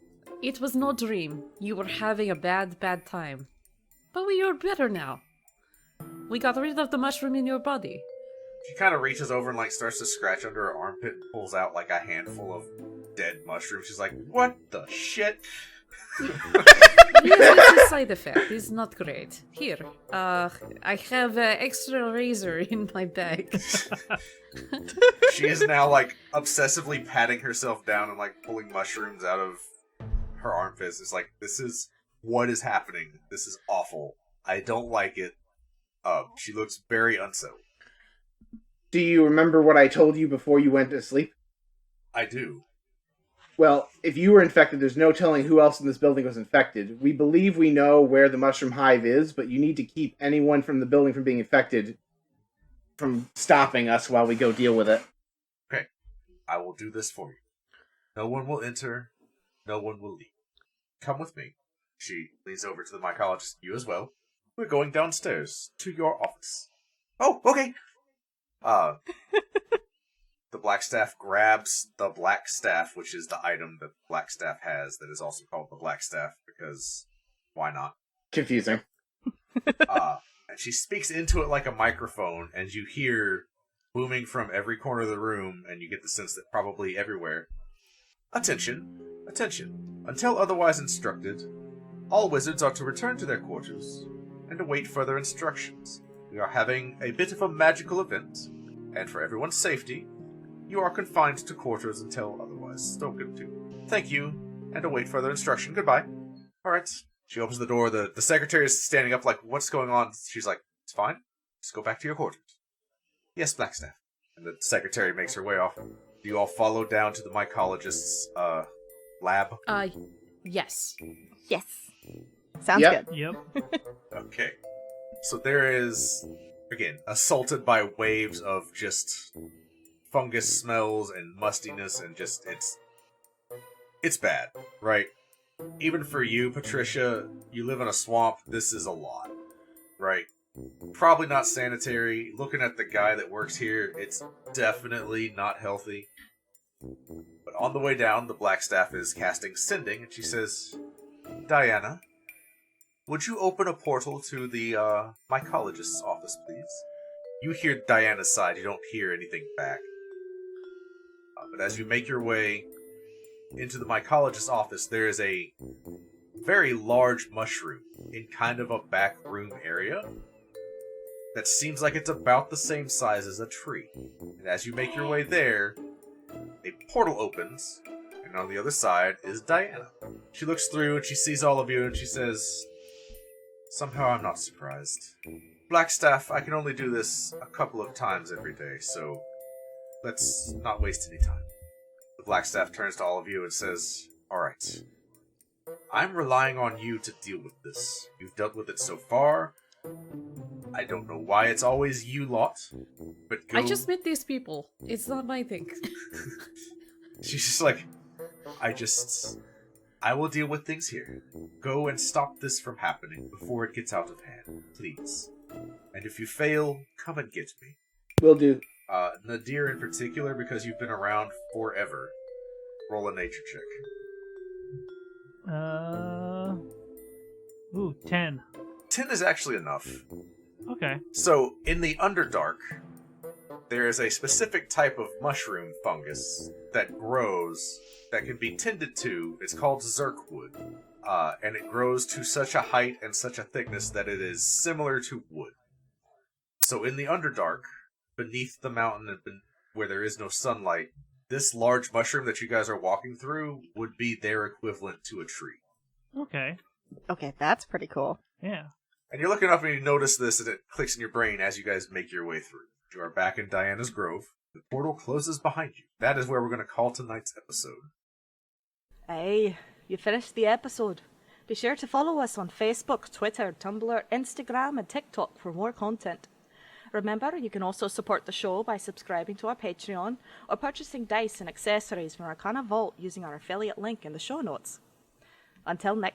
it was no dream. You were having a bad time. But we are better now. We got rid of the mushroom in your body. She kind of reaches over and like starts to scratch under her armpit and pulls out like a handful of dead mushrooms. She's like, what the shit? Yes, it's a side effect. It's not great. Here, I have an extra razor in my bag. She is now like obsessively patting herself down and like pulling mushrooms out of her armpits. It's like, this is what is happening. This is awful. I don't like it. She looks very unsettled. Do you remember what I told you before you went to sleep? I do. Well, if you were infected, there's no telling who else in this building was infected. We believe we know where the mushroom hive is, but you need to keep anyone from the building from being infected from stopping us while we go deal with it. Okay, I will do this for you. No one will enter, no one will leave. Come with me. She leans over to the mycologist, you as well. We're going downstairs to your office. Oh, okay. The black staff grabs the black staff, which is the item that black staff has that is also called the black staff, because why not? Confusing. And she speaks into it like a microphone, and you hear booming from every corner of the room, and you get the sense that probably everywhere. Attention, attention. Until otherwise instructed, all wizards are to return to their quarters and await further instructions. We are having a bit of a magical event, and for everyone's safety, you are confined to quarters until otherwise spoken to. Thank you, and await further instruction. Goodbye. Alright. She opens the door. The secretary is standing up like, what's going on? She's like, it's fine. Just go back to your quarters. Yes, Blackstaff. And the secretary makes her way off. Do you all follow down to the mycologist's, lab? Yes. Yes. Sounds Yep. good. Yep. Okay. So there is, again, assaulted by waves of just fungus smells and mustiness and just, it's bad, right? Even for you, Patricia, you live in a swamp, this is a lot, right? Probably not sanitary. Looking at the guy that works here, it's definitely not healthy. But on the way down, the black staff is casting Sending, and she says, Diana, would you open a portal to the mycologist's office, please? You hear Diana's side, you don't hear anything back. But as you make your way into the mycologist's office, there is a very large mushroom in kind of a back room area that seems like it's about the same size as a tree. And as you make your way there, a portal opens, and on the other side is Diana. She looks through and she sees all of you and she says, somehow I'm not surprised. Blackstaff, I can only do this a couple of times every day, so let's not waste any time. The Blackstaff turns to all of you and says, alright, I'm relying on you to deal with this. You've dealt with it so far. I don't know why it's always you lot, but go... I just met these people. It's not my thing. She's just like, I will deal with things here. Go and stop this from happening before it gets out of hand, please. And if you fail, come and get me. Will do. Nadir in particular, because you've been around forever. Roll a nature check. 10. 10 is actually enough. Okay. So, in the Underdark, there is a specific type of mushroom fungus that grows, that can be tended to. It's called zirkwood. And it grows to such a height and such a thickness that it is similar to wood. So in the Underdark, beneath the mountain and where there is no sunlight, this large mushroom that you guys are walking through would be their equivalent to a tree. Okay. Okay, that's pretty cool. Yeah. And you're looking up and you notice this, and it clicks in your brain as you guys make your way through. You are back in Diana's Grove. The portal closes behind you. That is where we're going to call tonight's episode. Aye, you finished the episode. Be sure to follow us on Facebook, Twitter, Tumblr, Instagram, and TikTok for more content. Remember, you can also support the show by subscribing to our Patreon or purchasing dice and accessories from our Arcana Vault using our affiliate link in the show notes. Until next